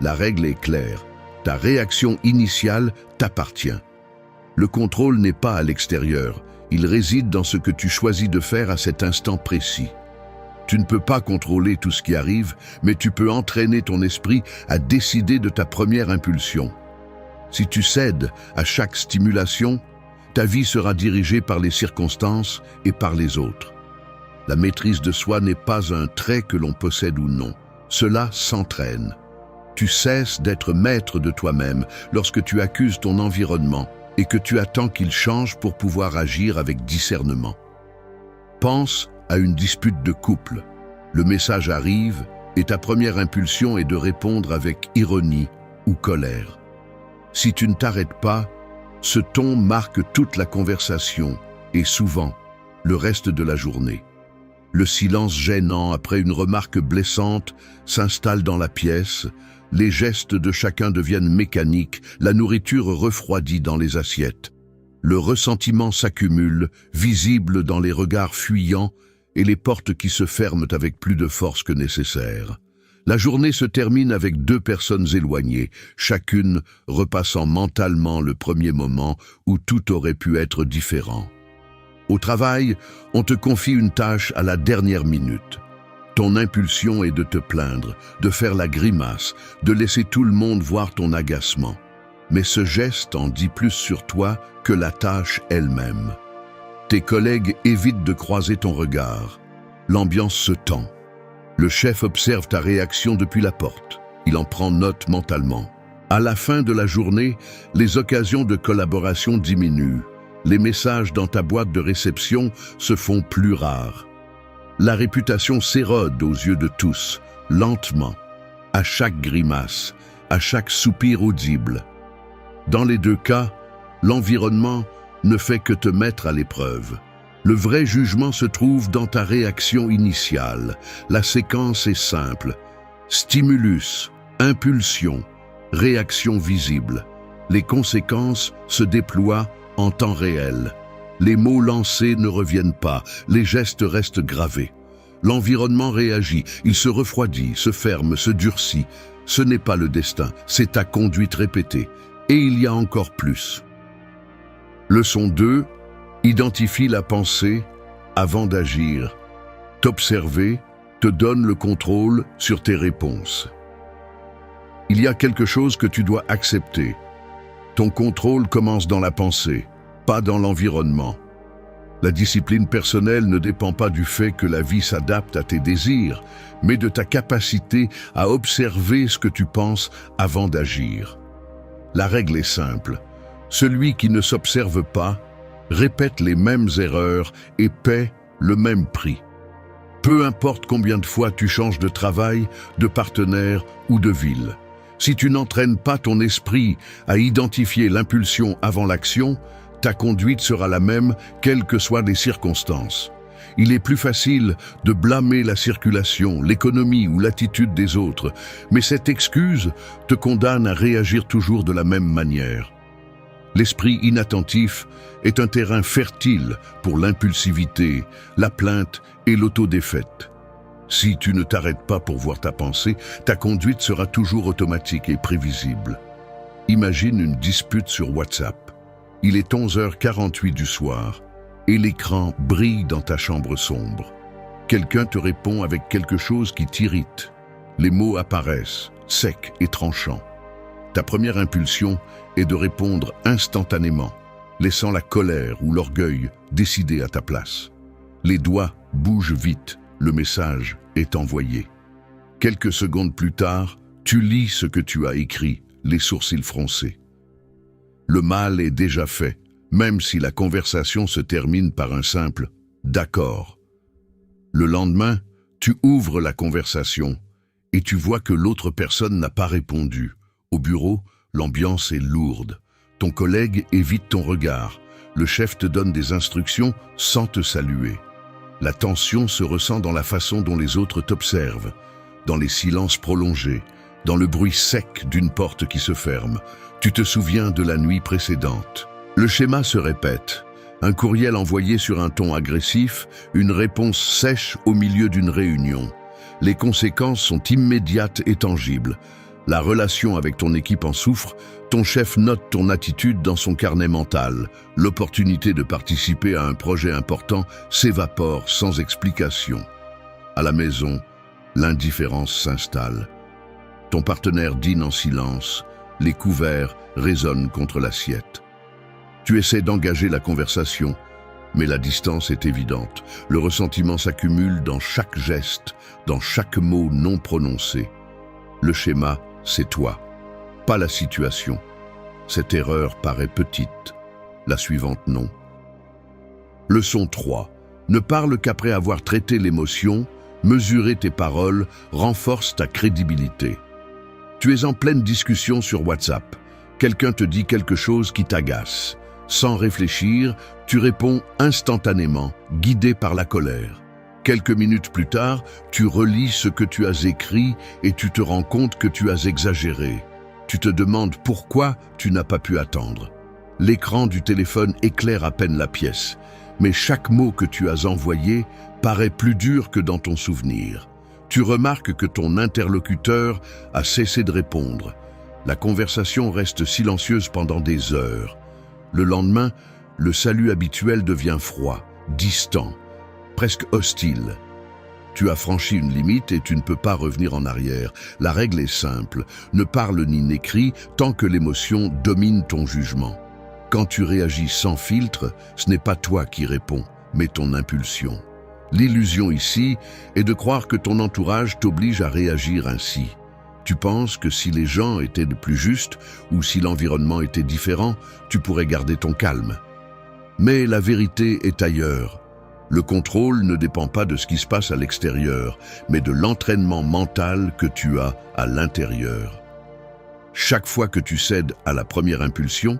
La règle est claire. Ta réaction initiale t'appartient. Le contrôle n'est pas à l'extérieur. Il réside dans ce que tu choisis de faire à cet instant précis. Tu ne peux pas contrôler tout ce qui arrive, mais tu peux entraîner ton esprit à décider de ta première impulsion. Si tu cèdes à chaque stimulation, ta vie sera dirigée par les circonstances et par les autres. La maîtrise de soi n'est pas un trait que l'on possède ou non. Cela s'entraîne. Tu cesses d'être maître de toi-même lorsque tu accuses ton environnement et que tu attends qu'il change pour pouvoir agir avec discernement. Pense à une dispute de couple. Le message arrive et ta première impulsion est de répondre avec ironie ou colère. Si tu ne t'arrêtes pas, ce ton marque toute la conversation et souvent le reste de la journée. Le silence gênant après une remarque blessante s'installe dans la pièce, les gestes de chacun deviennent mécaniques, la nourriture refroidit dans les assiettes. Le ressentiment s'accumule, visible dans les regards fuyants et les portes qui se ferment avec plus de force que nécessaire. La journée se termine avec deux personnes éloignées, chacune repassant mentalement le premier moment où tout aurait pu être différent. Au travail, on te confie une tâche à la dernière minute. Ton impulsion est de te plaindre, de faire la grimace, de laisser tout le monde voir ton agacement. Mais ce geste en dit plus sur toi que la tâche elle-même. Tes collègues évitent de croiser ton regard. L'ambiance se tend. Le chef observe ta réaction depuis la porte. Il en prend note mentalement. À la fin de la journée, les occasions de collaboration diminuent. Les messages dans ta boîte de réception se font plus rares. La réputation s'érode aux yeux de tous, lentement, à chaque grimace, à chaque soupir audible. Dans les deux cas, l'environnement ne fait que te mettre à l'épreuve. Le vrai jugement se trouve dans ta réaction initiale. La séquence est simple. Stimulus, impulsion, réaction visible. Les conséquences se déploient en temps réel. Les mots lancés ne reviennent pas, les gestes restent gravés. L'environnement réagit, il se refroidit, se ferme, se durcit. Ce n'est pas le destin, c'est ta conduite répétée. Et il y a encore plus. Leçon 2. Identifie la pensée avant d'agir. T'observer te donne le contrôle sur tes réponses. Il y a quelque chose que tu dois accepter. Ton contrôle commence dans la pensée, pas dans l'environnement. La discipline personnelle ne dépend pas du fait que la vie s'adapte à tes désirs, mais de ta capacité à observer ce que tu penses avant d'agir. La règle est simple. Celui qui ne s'observe pas répète les mêmes erreurs et paie le même prix. Peu importe combien de fois tu changes de travail, de partenaire ou de ville. Si tu n'entraînes pas ton esprit à identifier l'impulsion avant l'action, ta conduite sera la même, quelles que soient les circonstances. Il est plus facile de blâmer la circulation, l'économie ou l'attitude des autres, mais cette excuse te condamne à réagir toujours de la même manière. L'esprit inattentif est un terrain fertile pour l'impulsivité, la plainte et l'autodéfaite. Si tu ne t'arrêtes pas pour voir ta pensée, ta conduite sera toujours automatique et prévisible. Imagine une dispute sur WhatsApp. Il est 11h48 du soir et l'écran brille dans ta chambre sombre. Quelqu'un te répond avec quelque chose qui t'irrite. Les mots apparaissent, secs et tranchants. Ta première impulsion est de répondre instantanément, laissant la colère ou l'orgueil décider à ta place. Les doigts bougent vite, le message est envoyé. Quelques secondes plus tard, tu lis ce que tu as écrit, les sourcils froncés. Le mal est déjà fait, même si la conversation se termine par un simple « d'accord ». Le lendemain, tu ouvres la conversation et tu vois que l'autre personne n'a pas répondu. Au bureau, l'ambiance est lourde. Ton collègue évite ton regard. Le chef te donne des instructions sans te saluer. La tension se ressent dans la façon dont les autres t'observent, dans les silences prolongés, dans le bruit sec d'une porte qui se ferme. Tu te souviens de la nuit précédente. Le schéma se répète. Un courriel envoyé sur un ton agressif, une réponse sèche au milieu d'une réunion. Les conséquences sont immédiates et tangibles. La relation avec ton équipe en souffre, ton chef note ton attitude dans son carnet mental. L'opportunité de participer à un projet important s'évapore sans explication. À la maison, l'indifférence s'installe. Ton partenaire dîne en silence, Les couverts résonnent contre l'assiette. Tu essaies d'engager la conversation, mais la distance est évidente. Le ressentiment s'accumule dans chaque geste, dans chaque mot non prononcé. Le schéma, c'est toi, pas la situation. Cette erreur paraît petite, la suivante non. Leçon 3. Ne parle qu'après avoir traité l'émotion, mesurer tes paroles, renforce ta crédibilité. Tu es en pleine discussion sur WhatsApp. Quelqu'un te dit quelque chose qui t'agace. Sans réfléchir, tu réponds instantanément, guidé par la colère. Quelques minutes plus tard, tu relis ce que tu as écrit et tu te rends compte que tu as exagéré. Tu te demandes pourquoi tu n'as pas pu attendre. L'écran du téléphone éclaire à peine la pièce, mais chaque mot que tu as envoyé paraît plus dur que dans ton souvenir. Tu remarques que ton interlocuteur a cessé de répondre. La conversation reste silencieuse pendant des heures. Le lendemain, le salut habituel devient froid, distant, presque hostile. Tu as franchi une limite et tu ne peux pas revenir en arrière. La règle est simple, ne parle ni n'écris tant que l'émotion domine ton jugement. Quand tu réagis sans filtre, ce n'est pas toi qui réponds, mais ton impulsion. L'illusion ici est de croire que ton entourage t'oblige à réagir ainsi. Tu penses que si les gens étaient de plus justes ou si l'environnement était différent, tu pourrais garder ton calme. Mais la vérité est ailleurs. Le contrôle ne dépend pas de ce qui se passe à l'extérieur, mais de l'entraînement mental que tu as à l'intérieur. Chaque fois que tu cèdes à la première impulsion,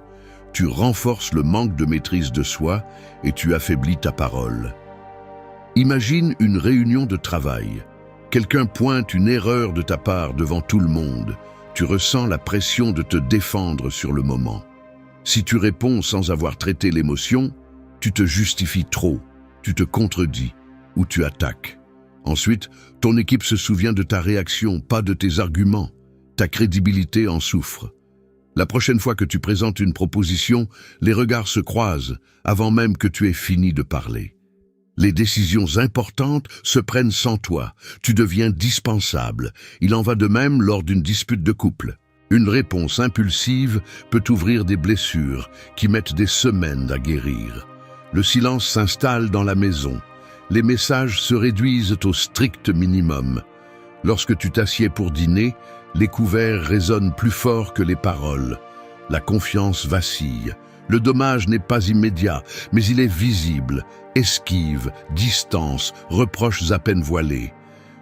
tu renforces le manque de maîtrise de soi et tu affaiblis ta parole. Imagine une réunion de travail. Quelqu'un pointe une erreur de ta part devant tout le monde. Tu ressens la pression de te défendre sur le moment. Si tu réponds sans avoir traité l'émotion, tu te justifies trop, tu te contredis ou tu attaques. Ensuite, ton équipe se souvient de ta réaction, pas de tes arguments. Ta crédibilité en souffre. La prochaine fois que tu présentes une proposition, les regards se croisent avant même que tu aies fini de parler. Les décisions importantes se prennent sans toi. Tu deviens dispensable. Il en va de même lors d'une dispute de couple. Une réponse impulsive peut ouvrir des blessures qui mettent des semaines à guérir. Le silence s'installe dans la maison. Les messages se réduisent au strict minimum. Lorsque tu t'assieds pour dîner, les couverts résonnent plus fort que les paroles. La confiance vacille. Le dommage n'est pas immédiat, mais il est visible. Esquive, distance, reproches à peine voilés.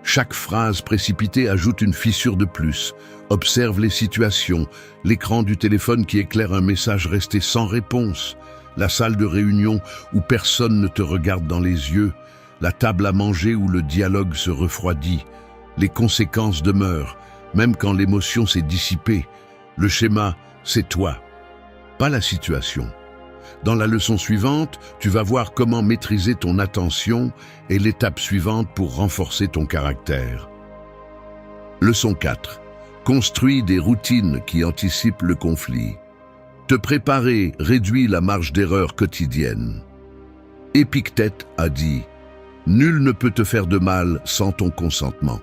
Chaque phrase précipitée ajoute une fissure de plus. Observe les situations, l'écran du téléphone qui éclaire un message resté sans réponse, la salle de réunion où personne ne te regarde dans les yeux, la table à manger où le dialogue se refroidit. Les conséquences demeurent, même quand l'émotion s'est dissipée. Le schéma, c'est toi, pas la situation. Dans la leçon suivante, tu vas voir comment maîtriser ton attention et l'étape suivante pour renforcer ton caractère. Leçon 4. Construis des routines qui anticipent le conflit. Te préparer réduit la marge d'erreur quotidienne. Épictète a dit « Nul ne peut te faire de mal sans ton consentement ».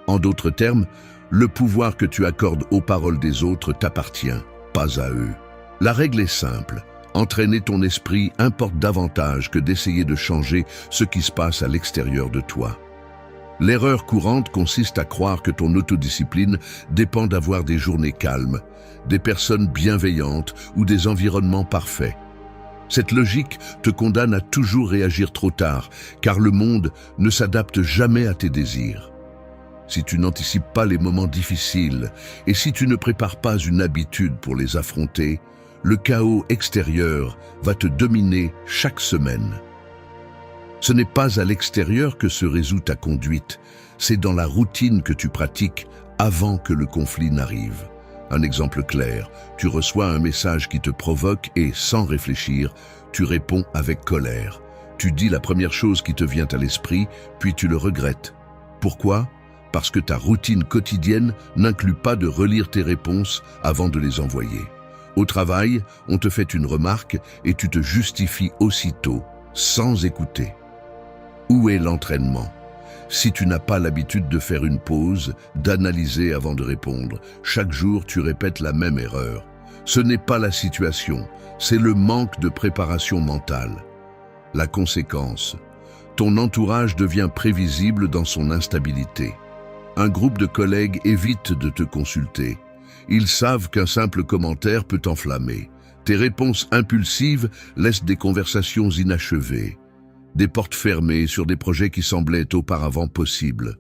En d'autres termes, le pouvoir que tu accordes aux paroles des autres t'appartient, pas à eux. La règle est simple. Entraîner ton esprit importe davantage que d'essayer de changer ce qui se passe à l'extérieur de toi. L'erreur courante consiste à croire que ton autodiscipline dépend d'avoir des journées calmes, des personnes bienveillantes ou des environnements parfaits. Cette logique te condamne à toujours réagir trop tard, car le monde ne s'adapte jamais à tes désirs. Si tu n'anticipes pas les moments difficiles et si tu ne prépares pas une habitude pour les affronter, le chaos extérieur va te dominer chaque semaine. Ce n'est pas à l'extérieur que se résout ta conduite, c'est dans la routine que tu pratiques avant que le conflit n'arrive. Un exemple clair, tu reçois un message qui te provoque et, sans réfléchir, tu réponds avec colère. Tu dis la première chose qui te vient à l'esprit, puis tu le regrettes. Pourquoi ? Parce que ta routine quotidienne n'inclut pas de relire tes réponses avant de les envoyer. Au travail, on te fait une remarque et tu te justifies aussitôt, sans écouter. Où est l'entraînement ? Si tu n'as pas l'habitude de faire une pause, d'analyser avant de répondre, chaque jour tu répètes la même erreur. Ce n'est pas la situation, c'est le manque de préparation mentale. La conséquence, ton entourage devient prévisible dans son instabilité. Un groupe de collègues évite de te consulter. Ils savent qu'un simple commentaire peut t'enflammer. Tes réponses impulsives laissent des conversations inachevées, des portes fermées sur des projets qui semblaient auparavant possibles.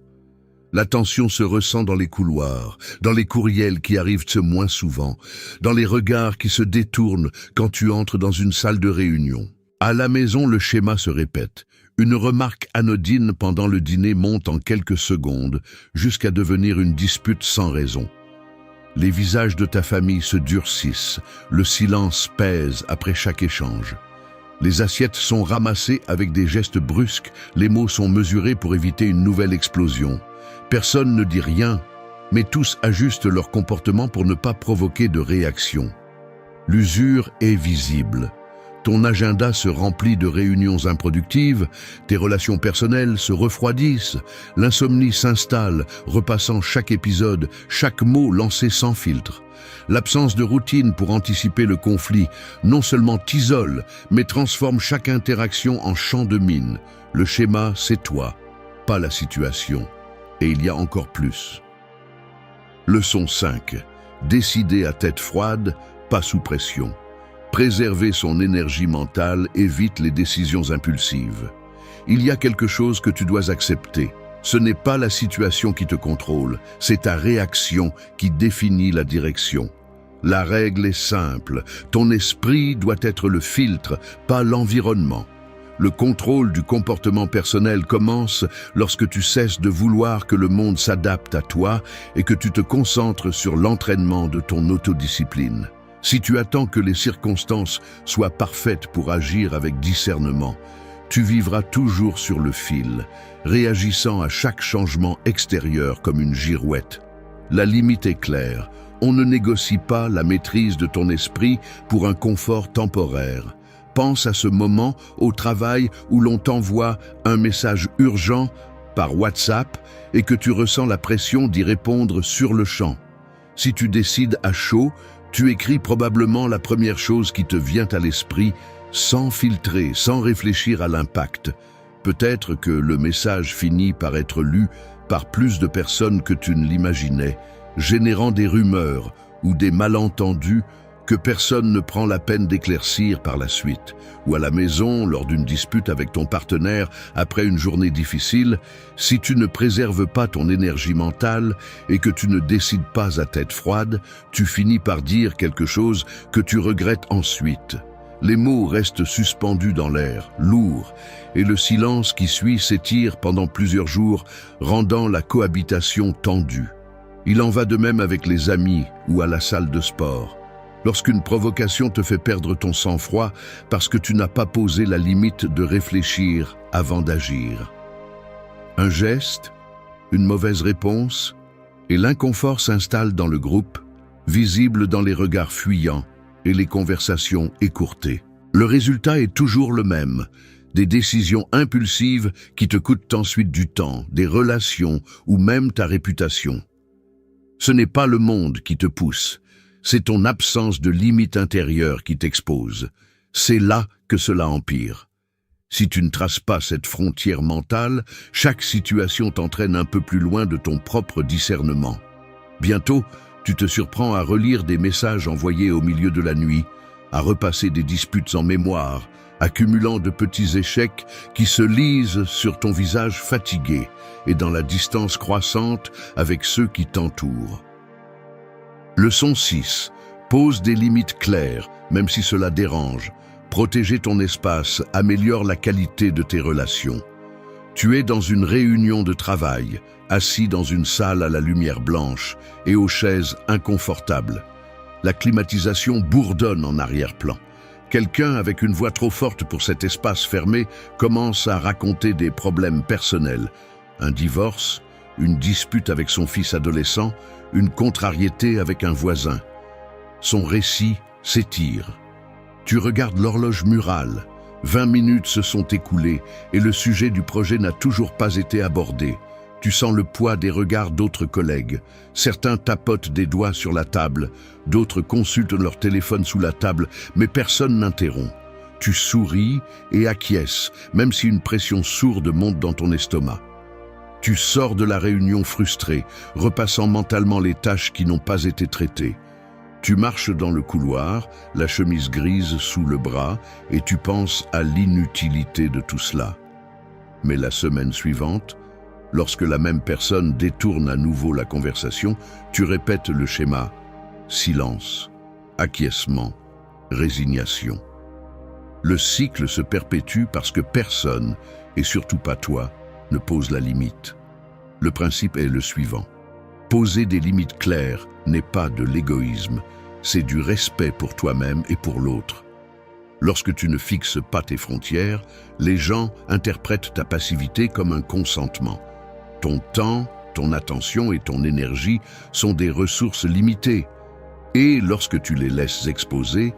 La tension se ressent dans les couloirs, dans les courriels qui arrivent moins souvent, dans les regards qui se détournent quand tu entres dans une salle de réunion. À la maison, le schéma se répète. Une remarque anodine pendant le dîner monte en quelques secondes jusqu'à devenir une dispute sans raison. Les visages de ta famille se durcissent, le silence pèse après chaque échange. Les assiettes sont ramassées avec des gestes brusques, les mots sont mesurés pour éviter une nouvelle explosion. Personne ne dit rien, mais tous ajustent leur comportement pour ne pas provoquer de réaction. L'usure est visible. Ton agenda se remplit de réunions improductives, tes relations personnelles se refroidissent, l'insomnie s'installe, repassant chaque épisode, chaque mot lancé sans filtre. L'absence de routine pour anticiper le conflit non seulement t'isole, mais transforme chaque interaction en champ de mine. Le schéma, c'est toi, pas la situation. Et il y a encore plus. Leçon 5. Décider à tête froide, pas sous pression. Préserver son énergie mentale évite les décisions impulsives. Il y a quelque chose que tu dois accepter. Ce n'est pas la situation qui te contrôle, c'est ta réaction qui définit la direction. La règle est simple, ton esprit doit être le filtre, pas l'environnement. Le contrôle du comportement personnel commence lorsque tu cesses de vouloir que le monde s'adapte à toi et que tu te concentres sur l'entraînement de ton autodiscipline. Si tu attends que les circonstances soient parfaites pour agir avec discernement, tu vivras toujours sur le fil, réagissant à chaque changement extérieur comme une girouette. La limite est claire, on ne négocie pas la maîtrise de ton esprit pour un confort temporaire. Pense à ce moment au travail où l'on t'envoie un message urgent par WhatsApp et que tu ressens la pression d'y répondre sur le champ. Si tu décides à chaud, tu écris probablement la première chose qui te vient à l'esprit, sans filtrer, sans réfléchir à l'impact. Peut-être que le message finit par être lu par plus de personnes que tu ne l'imaginais, générant des rumeurs ou des malentendus que personne ne prend la peine d'éclaircir par la suite. Ou à la maison, lors d'une dispute avec ton partenaire après une journée difficile, si tu ne préserves pas ton énergie mentale et que tu ne décides pas à tête froide, tu finis par dire quelque chose que tu regrettes ensuite. Les mots restent suspendus dans l'air, lourds, et le silence qui suit s'étire pendant plusieurs jours, rendant la cohabitation tendue. Il en va de même avec les amis ou à la salle de sport. Lorsqu'une provocation te fait perdre ton sang-froid parce que tu n'as pas posé la limite de réfléchir avant d'agir. Un geste, une mauvaise réponse, et l'inconfort s'installe dans le groupe, visible dans les regards fuyants et les conversations écourtées. Le résultat est toujours le même, des décisions impulsives qui te coûtent ensuite du temps, des relations ou même ta réputation. Ce n'est pas le monde qui te pousse, c'est ton absence de limite intérieure qui t'expose. C'est là que cela empire. Si tu ne traces pas cette frontière mentale, chaque situation t'entraîne un peu plus loin de ton propre discernement. Bientôt, tu te surprends à relire des messages envoyés au milieu de la nuit, à repasser des disputes en mémoire, accumulant de petits échecs qui se lisent sur ton visage fatigué et dans la distance croissante avec ceux qui t'entourent. Leçon 6. Pose des limites claires, même si cela dérange. Protéger ton espace améliore la qualité de tes relations. Tu es dans une réunion de travail, assis dans une salle à la lumière blanche et aux chaises inconfortables. La climatisation bourdonne en arrière-plan. Quelqu'un avec une voix trop forte pour cet espace fermé commence à raconter des problèmes personnels. Un divorce, une dispute avec son fils adolescent, une contrariété avec un voisin. Son récit s'étire. Tu regardes l'horloge murale, 20 minutes se sont écoulées et le sujet du projet n'a toujours pas été abordé. Tu sens le poids des regards d'autres collègues. Certains tapotent des doigts sur la table, d'autres consultent leur téléphone sous la table, mais personne n'interrompt. Tu souris et acquiesces, même si une pression sourde monte dans ton estomac. Tu sors de la réunion frustré, repassant mentalement les tâches qui n'ont pas été traitées. Tu marches dans le couloir, la chemise grise sous le bras, et tu penses à l'inutilité de tout cela. Mais la semaine suivante, lorsque la même personne détourne à nouveau la conversation, tu répètes le schéma. Silence, acquiescement, résignation. Le cycle se perpétue parce que personne, et surtout pas toi, ne pose la limite. Le principe est le suivant. Poser des limites claires n'est pas de l'égoïsme, c'est du respect pour toi-même et pour l'autre. Lorsque tu ne fixes pas tes frontières, les gens interprètent ta passivité comme un consentement. Ton temps, ton attention et ton énergie sont des ressources limitées. Et lorsque tu les laisses exposer,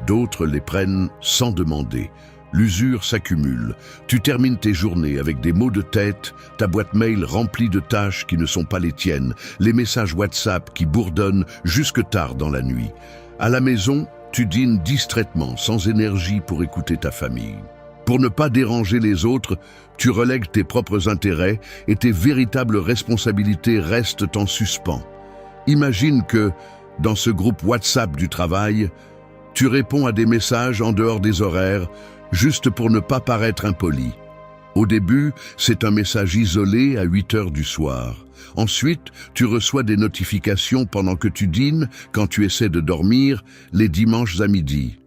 d'autres les prennent sans demander. L'usure s'accumule. Tu termines tes journées avec des maux de tête, ta boîte mail remplie de tâches qui ne sont pas les tiennes, les messages WhatsApp qui bourdonnent jusque tard dans la nuit. À la maison, tu dînes distraitement, sans énergie pour écouter ta famille. Pour ne pas déranger les autres, tu relègues tes propres intérêts et tes véritables responsabilités restent en suspens. Imagine que, dans ce groupe WhatsApp du travail, tu réponds à des messages en dehors des horaires, juste pour ne pas paraître impoli. Au début, c'est un message isolé à 8 heures du soir. Ensuite, tu reçois des notifications pendant que tu dînes, quand tu essaies de dormir, les dimanches à midi.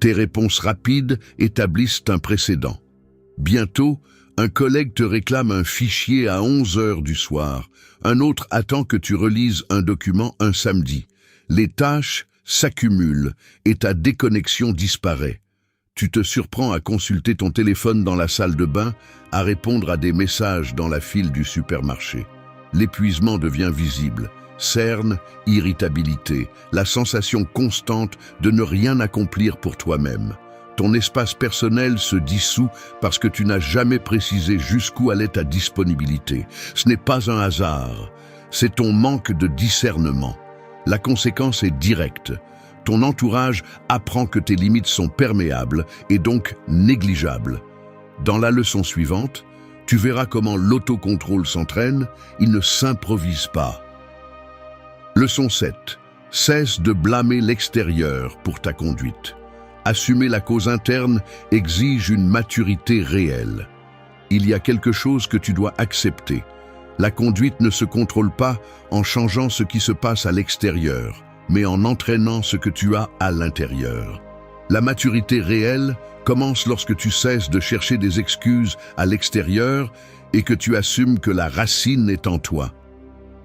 Tes réponses rapides établissent un précédent. Bientôt, un collègue te réclame un fichier à 11 heures du soir. Un autre attend que tu relises un document un samedi. Les tâches s'accumulent et ta déconnexion disparaît. Tu te surprends à consulter ton téléphone dans la salle de bain, à répondre à des messages dans la file du supermarché. L'épuisement devient visible. Cerne, irritabilité, la sensation constante de ne rien accomplir pour toi-même. Ton espace personnel se dissout parce que tu n'as jamais précisé jusqu'où allait ta disponibilité. Ce n'est pas un hasard, c'est ton manque de discernement. La conséquence est directe. Ton entourage apprend que tes limites sont perméables et donc négligeables. Dans la leçon suivante, tu verras comment l'autocontrôle s'entraîne, il ne s'improvise pas. Leçon 7. Cesse de blâmer l'extérieur pour ta conduite. Assumer la cause interne exige une maturité réelle. Il y a quelque chose que tu dois accepter. La conduite ne se contrôle pas en changeant ce qui se passe à l'extérieur, mais en entraînant ce que tu as à l'intérieur. La maturité réelle commence lorsque tu cesses de chercher des excuses à l'extérieur et que tu assumes que la racine est en toi.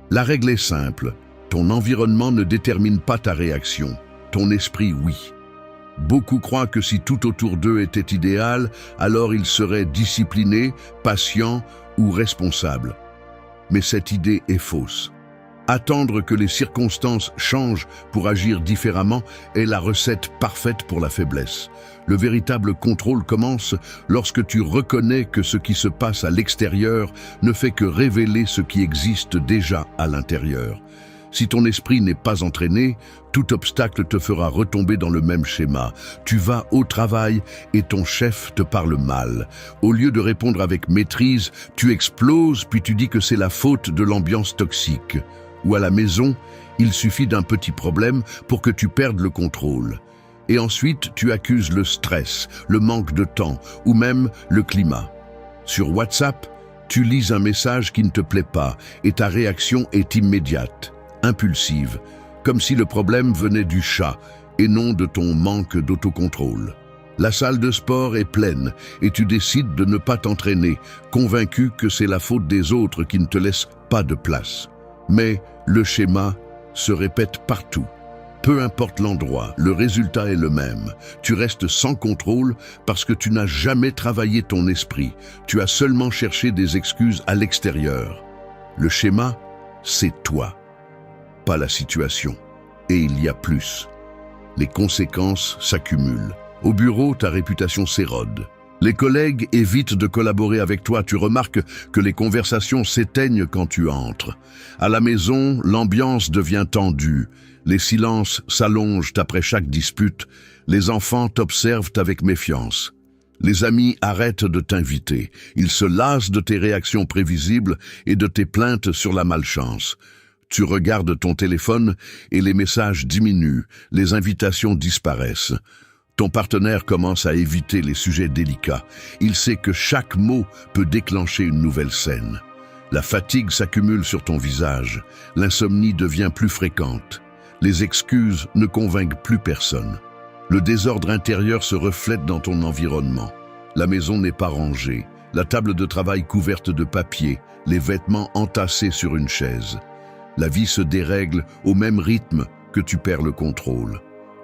La règle est simple, ton environnement ne détermine pas ta réaction, ton esprit oui. Beaucoup croient que si tout autour d'eux était idéal, alors ils seraient disciplinés, patients ou responsables. Mais cette idée est fausse. Attendre que les circonstances changent pour agir différemment est la recette parfaite pour la faiblesse. Le véritable contrôle commence lorsque tu reconnais que ce qui se passe à l'extérieur ne fait que révéler ce qui existe déjà à l'intérieur. Si ton esprit n'est pas entraîné, tout obstacle te fera retomber dans le même schéma. Tu vas au travail et ton chef te parle mal. Au lieu de répondre avec maîtrise, tu exploses puis tu dis que c'est la faute de l'ambiance toxique. Ou à la maison, il suffit d'un petit problème pour que tu perdes le contrôle. Et ensuite, tu accuses le stress, le manque de temps ou même le climat. Sur WhatsApp, tu lis un message qui ne te plaît pas et ta réaction est immédiate, impulsive, comme si le problème venait du chat et non de ton manque d'autocontrôle. La salle de sport est pleine et tu décides de ne pas t'entraîner, convaincu que c'est la faute des autres qui ne te laissent pas de place. Mais le schéma se répète partout. Peu importe l'endroit, le résultat est le même. Tu restes sans contrôle parce que tu n'as jamais travaillé ton esprit. Tu as seulement cherché des excuses à l'extérieur. Le schéma, c'est toi, pas la situation. Et il y a plus. Les conséquences s'accumulent. Au bureau, ta réputation s'érode. Les collègues évitent de collaborer avec toi. Tu remarques que les conversations s'éteignent quand tu entres. À la maison, l'ambiance devient tendue. Les silences s'allongent après chaque dispute. Les enfants t'observent avec méfiance. Les amis arrêtent de t'inviter. Ils se lassent de tes réactions prévisibles et de tes plaintes sur la malchance. Tu regardes ton téléphone et les messages diminuent, les invitations disparaissent. Ton partenaire commence à éviter les sujets délicats. Il sait que chaque mot peut déclencher une nouvelle scène. La fatigue s'accumule sur ton visage. L'insomnie devient plus fréquente. Les excuses ne convainquent plus personne. Le désordre intérieur se reflète dans ton environnement. La maison n'est pas rangée, la table de travail couverte de papier, les vêtements entassés sur une chaise. La vie se dérègle au même rythme que tu perds le contrôle.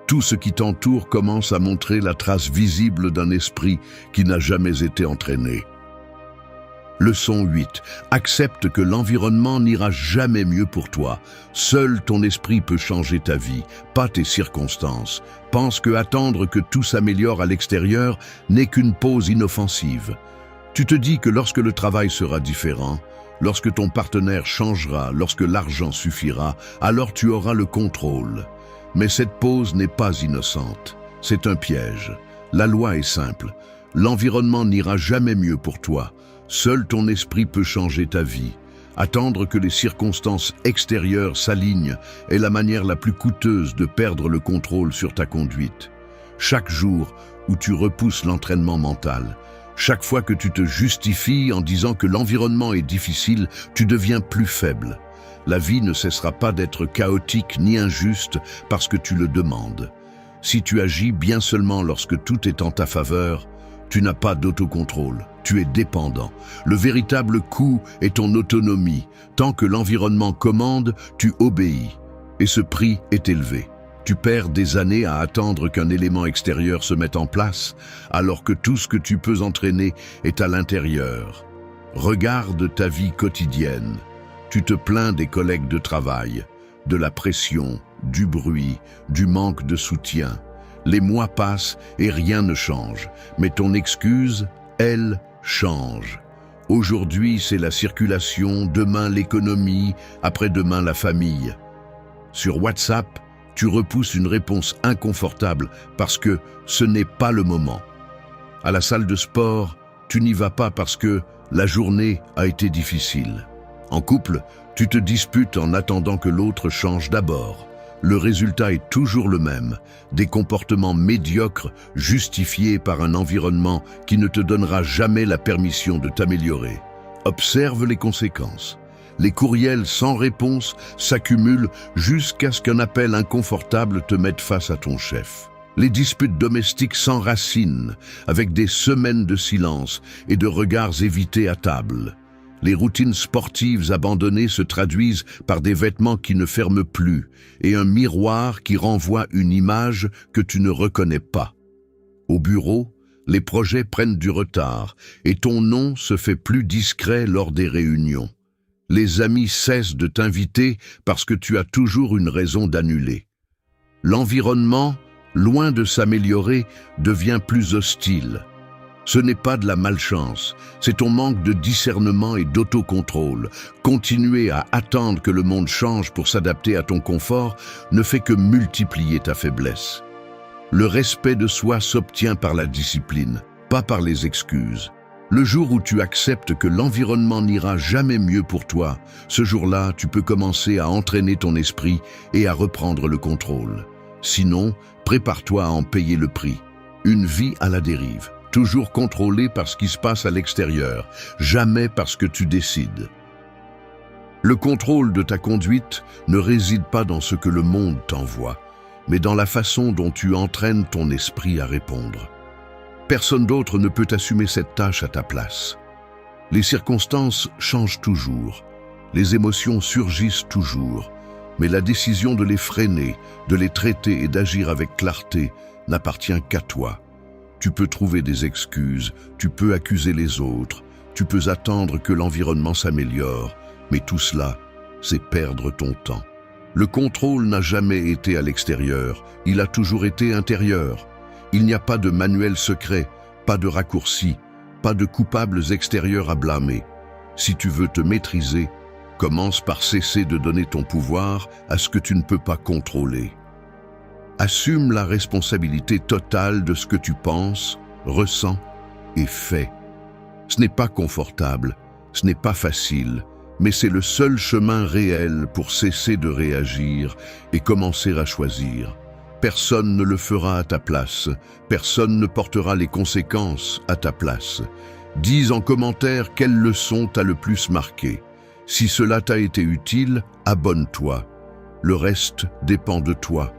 Tout ce qui t'entoure commence à montrer la trace visible d'un esprit qui n'a jamais été entraîné. Leçon 8. Accepte que l'environnement n'ira jamais mieux pour toi. Seul ton esprit peut changer ta vie, pas tes circonstances. Pense que attendre que tout s'améliore à l'extérieur n'est qu'une pause inoffensive. Tu te dis que lorsque le travail sera différent, lorsque ton partenaire changera, lorsque l'argent suffira, alors tu auras le contrôle. Mais cette pause n'est pas innocente. C'est un piège. La loi est simple. L'environnement n'ira jamais mieux pour toi. Seul ton esprit peut changer ta vie. Attendre que les circonstances extérieures s'alignent est la manière la plus coûteuse de perdre le contrôle sur ta conduite. Chaque jour où tu repousses l'entraînement mental, chaque fois que tu te justifies en disant que l'environnement est difficile, tu deviens plus faible. La vie ne cessera pas d'être chaotique ni injuste parce que tu le demandes. Si tu agis bien seulement lorsque tout est en ta faveur, tu n'as pas d'autocontrôle, tu es dépendant. Le véritable coup est ton autonomie. Tant que l'environnement commande, tu obéis. Et ce prix est élevé. Tu perds des années à attendre qu'un élément extérieur se mette en place, alors que tout ce que tu peux entraîner est à l'intérieur. Regarde ta vie quotidienne. Tu te plains des collègues de travail, de la pression, du bruit, du manque de soutien. Les mois passent et rien ne change, mais ton excuse, elle, change. Aujourd'hui, c'est la circulation, demain l'économie, après-demain la famille. Sur WhatsApp, tu repousses une réponse inconfortable parce que ce n'est pas le moment. À la salle de sport, tu n'y vas pas parce que la journée a été difficile. En couple, tu te disputes en attendant que l'autre change d'abord. Le résultat est toujours le même, des comportements médiocres justifiés par un environnement qui ne te donnera jamais la permission de t'améliorer. Observe les conséquences. Les courriels sans réponse s'accumulent jusqu'à ce qu'un appel inconfortable te mette face à ton chef. Les disputes domestiques s'enracinent avec des semaines de silence et de regards évités à table. Les routines sportives abandonnées se traduisent par des vêtements qui ne ferment plus et un miroir qui renvoie une image que tu ne reconnais pas. Au bureau, les projets prennent du retard et ton nom se fait plus discret lors des réunions. Les amis cessent de t'inviter parce que tu as toujours une raison d'annuler. L'environnement, loin de s'améliorer, devient plus hostile. Ce n'est pas de la malchance, c'est ton manque de discernement et d'autocontrôle. Continuer à attendre que le monde change pour s'adapter à ton confort ne fait que multiplier ta faiblesse. Le respect de soi s'obtient par la discipline, pas par les excuses. Le jour où tu acceptes que l'environnement n'ira jamais mieux pour toi, ce jour-là, tu peux commencer à entraîner ton esprit et à reprendre le contrôle. Sinon, prépare-toi à en payer le prix. Une vie à la dérive. Toujours contrôlé par ce qui se passe à l'extérieur, jamais parce que tu décides. Le contrôle de ta conduite ne réside pas dans ce que le monde t'envoie, mais dans la façon dont tu entraînes ton esprit à répondre. Personne d'autre ne peut assumer cette tâche à ta place. Les circonstances changent toujours, les émotions surgissent toujours, mais la décision de les freiner, de les traiter et d'agir avec clarté n'appartient qu'à toi. Tu peux trouver des excuses, tu peux accuser les autres, tu peux attendre que l'environnement s'améliore, mais tout cela, c'est perdre ton temps. Le contrôle n'a jamais été à l'extérieur, il a toujours été intérieur. Il n'y a pas de manuel secret, pas de raccourci, pas de coupables extérieurs à blâmer. Si tu veux te maîtriser, commence par cesser de donner ton pouvoir à ce que tu ne peux pas contrôler. Assume la responsabilité totale de ce que tu penses, ressens et fais. Ce n'est pas confortable, ce n'est pas facile, mais c'est le seul chemin réel pour cesser de réagir et commencer à choisir. Personne ne le fera à ta place, personne ne portera les conséquences à ta place. Dis en commentaire quelle leçon t'a le plus marqué. Si cela t'a été utile, abonne-toi. Le reste dépend de toi.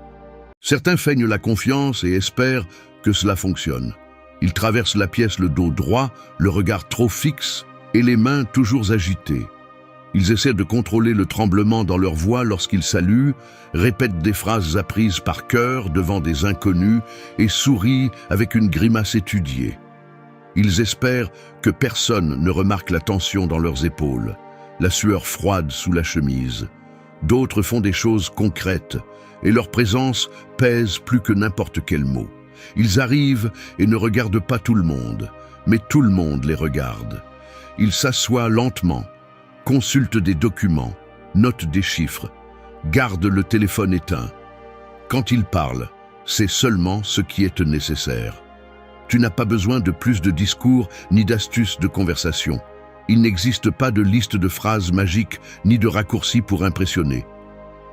Certains feignent la confiance et espèrent que cela fonctionne. Ils traversent la pièce le dos droit, le regard trop fixe et les mains toujours agitées. Ils essaient de contrôler le tremblement dans leur voix lorsqu'ils saluent, répètent des phrases apprises par cœur devant des inconnus et sourient avec une grimace étudiée. Ils espèrent que personne ne remarque la tension dans leurs épaules, la sueur froide sous la chemise. D'autres font des choses concrètes et leur présence pèse plus que n'importe quel mot. Ils arrivent et ne regardent pas tout le monde, mais tout le monde les regarde. Ils s'assoient lentement, consultent des documents, notent des chiffres, gardent le téléphone éteint. Quand ils parlent, c'est seulement ce qui est nécessaire. Tu n'as pas besoin de plus de discours ni d'astuces de conversation. Il n'existe pas de liste de phrases magiques ni de raccourcis pour impressionner.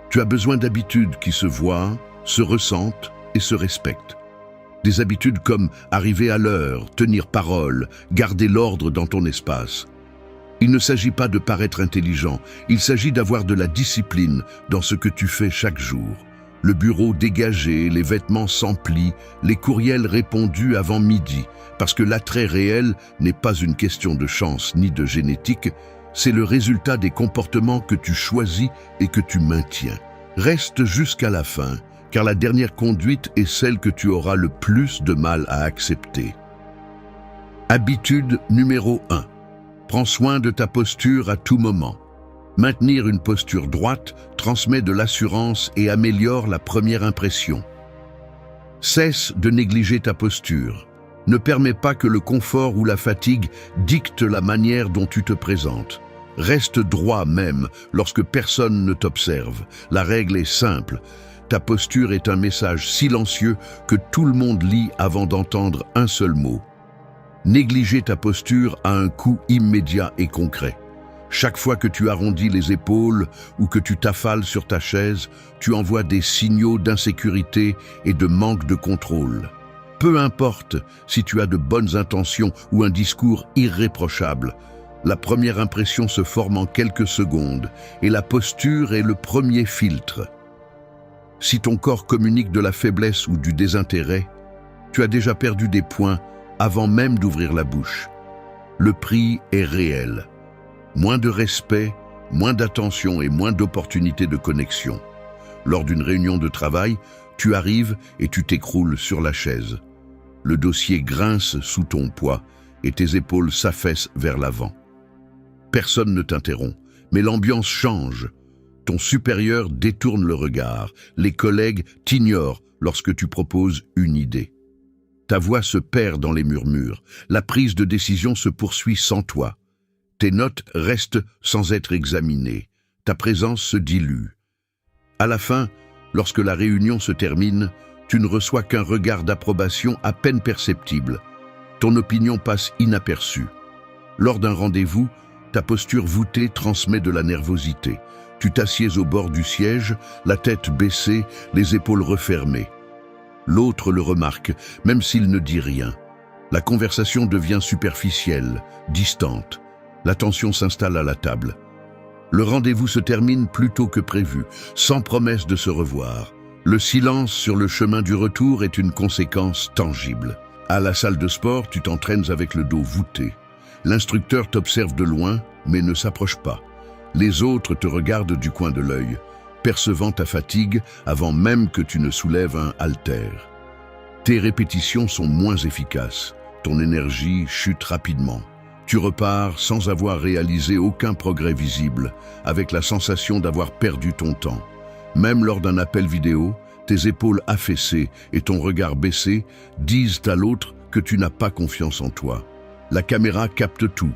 Tu as besoin d'habitudes qui se voient, se ressentent et se respectent. Des habitudes comme arriver à l'heure, tenir parole, garder l'ordre dans ton espace. Il ne s'agit pas de paraître intelligent, il s'agit d'avoir de la discipline dans ce que tu fais chaque jour. Le bureau dégagé, les vêtements sans plis, les courriels répondus avant midi, parce que l'attrait réel n'est pas une question de chance ni de génétique, c'est le résultat des comportements que tu choisis et que tu maintiens. Reste jusqu'à la fin, car la dernière conduite est celle que tu auras le plus de mal à accepter. Habitude numéro 1. Prends soin de ta posture à tout moment. Maintenir une posture droite transmet de l'assurance et améliore la première impression. Cesse de négliger ta posture. Ne permets pas que le confort ou la fatigue dictent la manière dont tu te présentes. Reste droit même lorsque personne ne t'observe. La règle est simple. Ta posture est un message silencieux que tout le monde lit avant d'entendre un seul mot. Négliger ta posture a un coût immédiat et concret. Chaque fois que tu arrondis les épaules ou que tu t'affales sur ta chaise, tu envoies des signaux d'insécurité et de manque de contrôle. Peu importe si tu as de bonnes intentions ou un discours irréprochable, la première impression se forme en quelques secondes et la posture est le premier filtre. Si ton corps communique de la faiblesse ou du désintérêt, tu as déjà perdu des points avant même d'ouvrir la bouche. Le prix est réel. Moins de respect, moins d'attention et moins d'opportunités de connexion. Lors d'une réunion de travail, tu arrives et tu t'écroules sur la chaise. Le dossier grince sous ton poids et tes épaules s'affaissent vers l'avant. Personne ne t'interrompt, mais l'ambiance change. Ton supérieur détourne le regard. Les collègues t'ignorent lorsque tu proposes une idée. Ta voix se perd dans les murmures. La prise de décision se poursuit sans toi. Tes notes restent sans être examinées. Ta présence se dilue. À la fin, lorsque la réunion se termine, tu ne reçois qu'un regard d'approbation à peine perceptible. Ton opinion passe inaperçue. Lors d'un rendez-vous, ta posture voûtée transmet de la nervosité. Tu t'assieds au bord du siège, la tête baissée, les épaules refermées. L'autre le remarque, même s'il ne dit rien. La conversation devient superficielle, distante. La tension s'installe à la table. Le rendez-vous se termine plus tôt que prévu, sans promesse de se revoir. Le silence sur le chemin du retour est une conséquence tangible. À la salle de sport, tu t'entraînes avec le dos voûté. L'instructeur t'observe de loin, mais ne s'approche pas. Les autres te regardent du coin de l'œil, percevant ta fatigue avant même que tu ne soulèves un haltère. Tes répétitions sont moins efficaces. Ton énergie chute rapidement. Tu repars sans avoir réalisé aucun progrès visible, avec la sensation d'avoir perdu ton temps. Même lors d'un appel vidéo, tes épaules affaissées et ton regard baissé disent à l'autre que tu n'as pas confiance en toi. La caméra capte tout.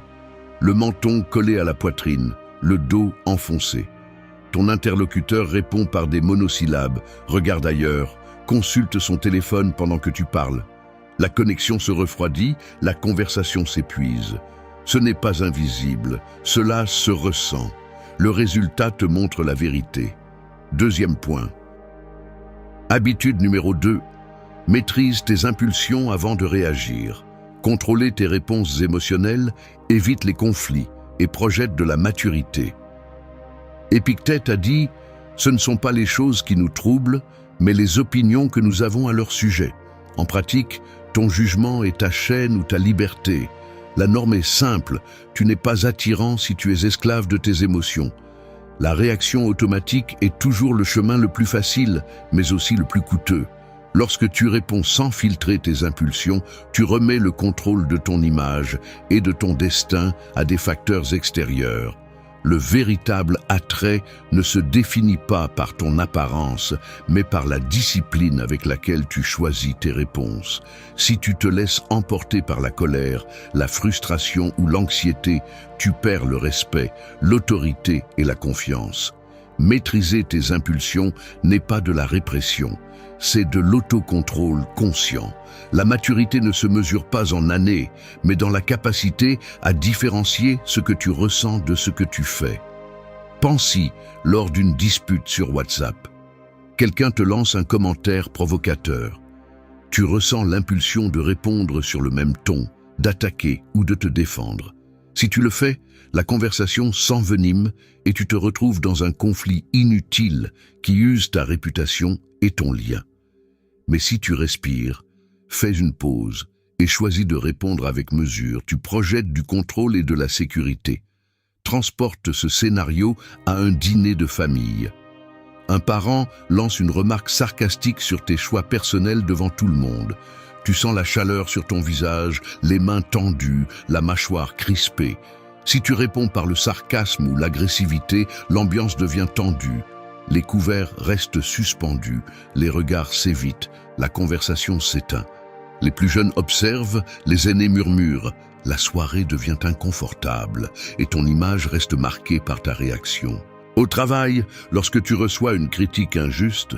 Le menton collé à la poitrine, le dos enfoncé. Ton interlocuteur répond par des monosyllabes, regarde ailleurs, consulte son téléphone pendant que tu parles. La connexion se refroidit, la conversation s'épuise. Ce n'est pas invisible, cela se ressent. Le résultat te montre la vérité. Deuxième point. Habitude numéro 2. Maîtrise tes impulsions avant de réagir. Contrôler tes réponses émotionnelles évite les conflits et projette de la maturité. Épictète a dit « Ce ne sont pas les choses qui nous troublent, mais les opinions que nous avons à leur sujet. » En pratique, ton jugement est ta chaîne ou ta liberté. La norme est simple, tu n'es pas attirant si tu es esclave de tes émotions. La réaction automatique est toujours le chemin le plus facile, mais aussi le plus coûteux. Lorsque tu réponds sans filtrer tes impulsions, tu remets le contrôle de ton image et de ton destin à des facteurs extérieurs. Le véritable attrait ne se définit pas par ton apparence, mais par la discipline avec laquelle tu choisis tes réponses. Si tu te laisses emporter par la colère, la frustration ou l'anxiété, tu perds le respect, l'autorité et la confiance. Maîtriser tes impulsions n'est pas de la répression, c'est de l'autocontrôle conscient. La maturité ne se mesure pas en années, mais dans la capacité à différencier ce que tu ressens de ce que tu fais. Pense-y lors d'une dispute sur WhatsApp. Quelqu'un te lance un commentaire provocateur. Tu ressens l'impulsion de répondre sur le même ton, d'attaquer ou de te défendre. Si tu le fais, la conversation s'envenime et tu te retrouves dans un conflit inutile qui use ta réputation et ton lien. Mais si tu respires, fais une pause et choisis de répondre avec mesure, tu projettes du contrôle et de la sécurité. Transporte ce scénario à un dîner de famille. Un parent lance une remarque sarcastique sur tes choix personnels devant tout le monde. Tu sens la chaleur sur ton visage, les mains tendues, la mâchoire crispée. Si tu réponds par le sarcasme ou l'agressivité, l'ambiance devient tendue. Les couverts restent suspendus, les regards s'évitent, la conversation s'éteint. Les plus jeunes observent, les aînés murmurent. La soirée devient inconfortable et ton image reste marquée par ta réaction. Au travail, lorsque tu reçois une critique injuste,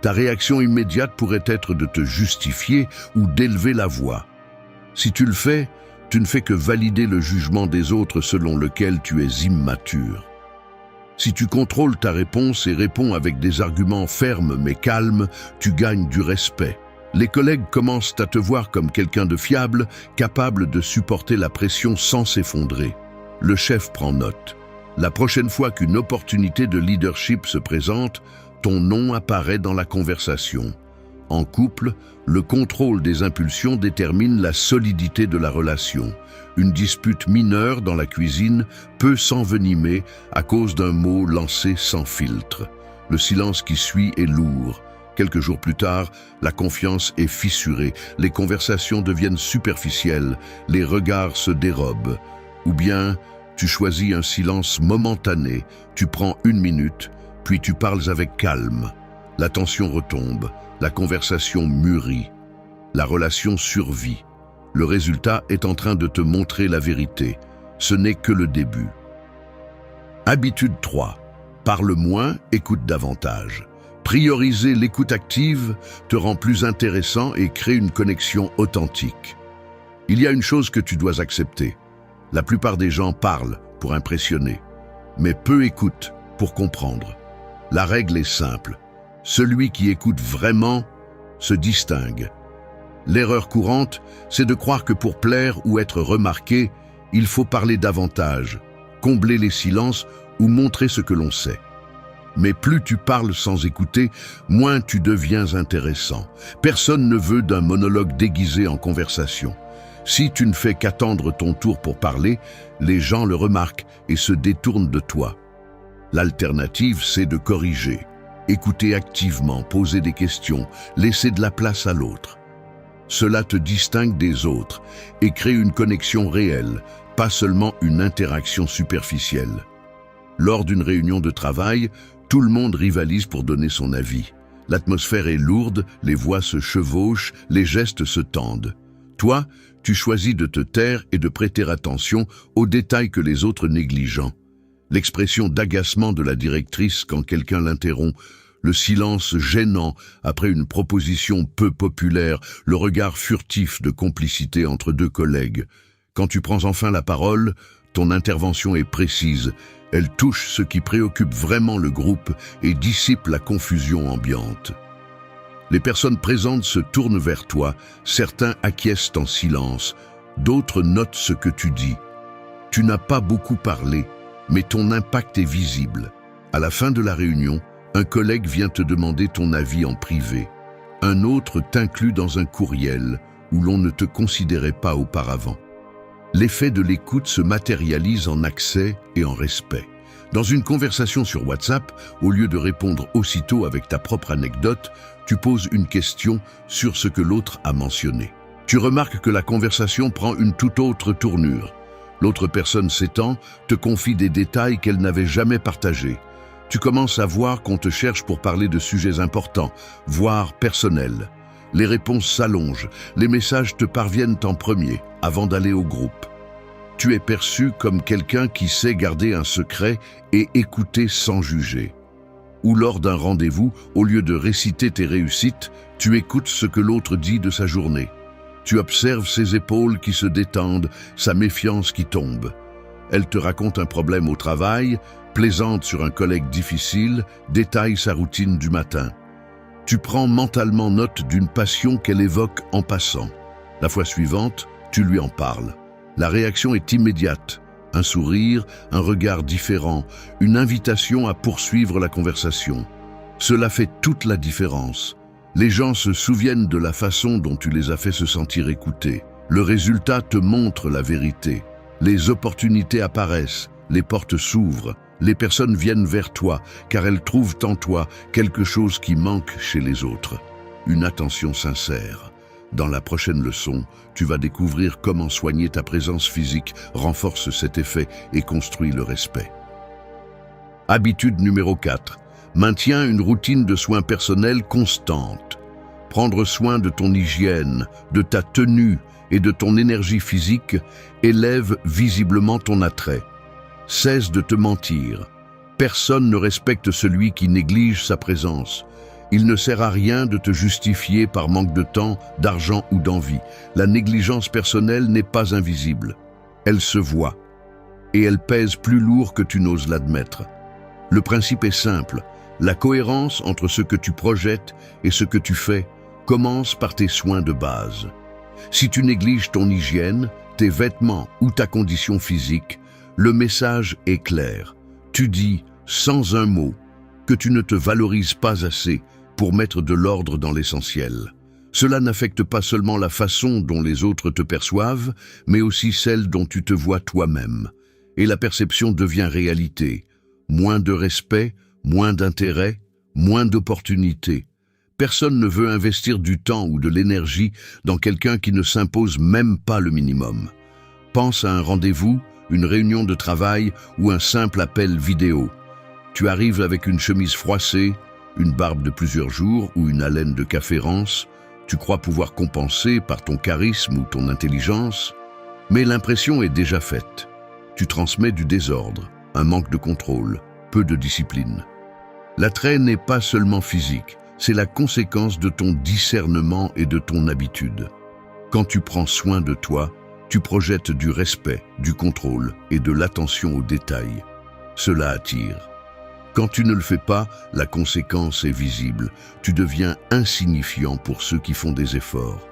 ta réaction immédiate pourrait être de te justifier ou d'élever la voix. Si tu le fais, tu ne fais que valider le jugement des autres selon lequel tu es immature. Si tu contrôles ta réponse et réponds avec des arguments fermes mais calmes, tu gagnes du respect. Les collègues commencent à te voir comme quelqu'un de fiable, capable de supporter la pression sans s'effondrer. Le chef prend note. La prochaine fois qu'une opportunité de leadership se présente, ton nom apparaît dans la conversation. En couple, le contrôle des impulsions détermine la solidité de la relation. Une dispute mineure dans la cuisine peut s'envenimer à cause d'un mot lancé sans filtre. Le silence qui suit est lourd. Quelques jours plus tard, la confiance est fissurée, les conversations deviennent superficielles, les regards se dérobent. Ou bien, tu choisis un silence momentané, tu prends 1 minute, puis tu parles avec calme. La tension retombe, la conversation mûrit, la relation survit. Le résultat est en train de te montrer la vérité. Ce n'est que le début. Habitude 3. Parle moins, écoute davantage. Prioriser l'écoute active te rend plus intéressant et crée une connexion authentique. Il y a une chose que tu dois accepter. La plupart des gens parlent pour impressionner, mais peu écoutent pour comprendre. La règle est simple. Celui qui écoute vraiment se distingue. L'erreur courante, c'est de croire que pour plaire ou être remarqué, il faut parler davantage, combler les silences ou montrer ce que l'on sait. Mais plus tu parles sans écouter, moins tu deviens intéressant. Personne ne veut d'un monologue déguisé en conversation. Si tu ne fais qu'attendre ton tour pour parler, les gens le remarquent et se détournent de toi. L'alternative, c'est de corriger. Écouter activement, poser des questions, laisser de la place à l'autre. Cela te distingue des autres et crée une connexion réelle, pas seulement une interaction superficielle. Lors d'une réunion de travail, tout le monde rivalise pour donner son avis. L'atmosphère est lourde, les voix se chevauchent, les gestes se tendent. Toi, tu choisis de te taire et de prêter attention aux détails que les autres négligent. L'expression d'agacement de la directrice quand quelqu'un l'interrompt, le silence gênant après une proposition peu populaire, le regard furtif de complicité entre deux collègues. Quand tu prends enfin la parole, ton intervention est précise. Elle touche ce qui préoccupe vraiment le groupe et dissipe la confusion ambiante. Les personnes présentes se tournent vers toi, certains acquiescent en silence, d'autres notent ce que tu dis. Tu n'as pas beaucoup parlé, mais ton impact est visible. À la fin de la réunion, un collègue vient te demander ton avis en privé. Un autre t'inclut dans un courriel où l'on ne te considérait pas auparavant. L'effet de l'écoute se matérialise en accès et en respect. Dans une conversation sur WhatsApp, au lieu de répondre aussitôt avec ta propre anecdote, tu poses une question sur ce que l'autre a mentionné. Tu remarques que la conversation prend une toute autre tournure. L'autre personne s'étend, te confie des détails qu'elle n'avait jamais partagés. Tu commences à voir qu'on te cherche pour parler de sujets importants, voire personnels. Les réponses s'allongent, les messages te parviennent en premier, avant d'aller au groupe. Tu es perçu comme quelqu'un qui sait garder un secret et écouter sans juger. Ou lors d'un rendez-vous, au lieu de réciter tes réussites, tu écoutes ce que l'autre dit de sa journée. Tu observes ses épaules qui se détendent, sa méfiance qui tombe. Elle te raconte un problème au travail, plaisante sur un collègue difficile, détaille sa routine du matin. Tu prends mentalement note d'une passion qu'elle évoque en passant. La fois suivante, tu lui en parles. La réaction est immédiate. Un sourire, un regard différent, une invitation à poursuivre la conversation. Cela fait toute la différence. Les gens se souviennent de la façon dont tu les as fait se sentir écoutés. Le résultat te montre la vérité. Les opportunités apparaissent, les portes s'ouvrent, les personnes viennent vers toi car elles trouvent en toi quelque chose qui manque chez les autres. Une attention sincère. Dans la prochaine leçon, tu vas découvrir comment soigner ta présence physique, renforce cet effet et construit le respect. Habitude numéro 4. Maintiens une routine de soins personnels constante. Prendre soin de ton hygiène, de ta tenue et de ton énergie physique élève visiblement ton attrait. Cesse de te mentir. Personne ne respecte celui qui néglige sa présence. Il ne sert à rien de te justifier par manque de temps, d'argent ou d'envie. La négligence personnelle n'est pas invisible. Elle se voit. Et elle pèse plus lourd que tu n'oses l'admettre. Le principe est simple. La cohérence entre ce que tu projettes et ce que tu fais commence par tes soins de base. Si tu négliges ton hygiène, tes vêtements ou ta condition physique, le message est clair. Tu dis, sans un mot, que tu ne te valorises pas assez pour mettre de l'ordre dans l'essentiel. Cela n'affecte pas seulement la façon dont les autres te perçoivent, mais aussi celle dont tu te vois toi-même. Et la perception devient réalité. Moins de respect, moins d'intérêt, moins d'opportunités. Personne ne veut investir du temps ou de l'énergie dans quelqu'un qui ne s'impose même pas le minimum. Pense à un rendez-vous, une réunion de travail ou un simple appel vidéo. Tu arrives avec une chemise froissée, une barbe de plusieurs jours ou une haleine de café rance. Tu crois pouvoir compenser par ton charisme ou ton intelligence, mais l'impression est déjà faite. Tu transmets du désordre, un manque de contrôle, peu de discipline. L'attrait n'est pas seulement physique, c'est la conséquence de ton discernement et de ton habitude. Quand tu prends soin de toi, tu projettes du respect, du contrôle et de l'attention aux détails. Cela attire. Quand tu ne le fais pas, la conséquence est visible. Tu deviens insignifiant pour ceux qui font des efforts.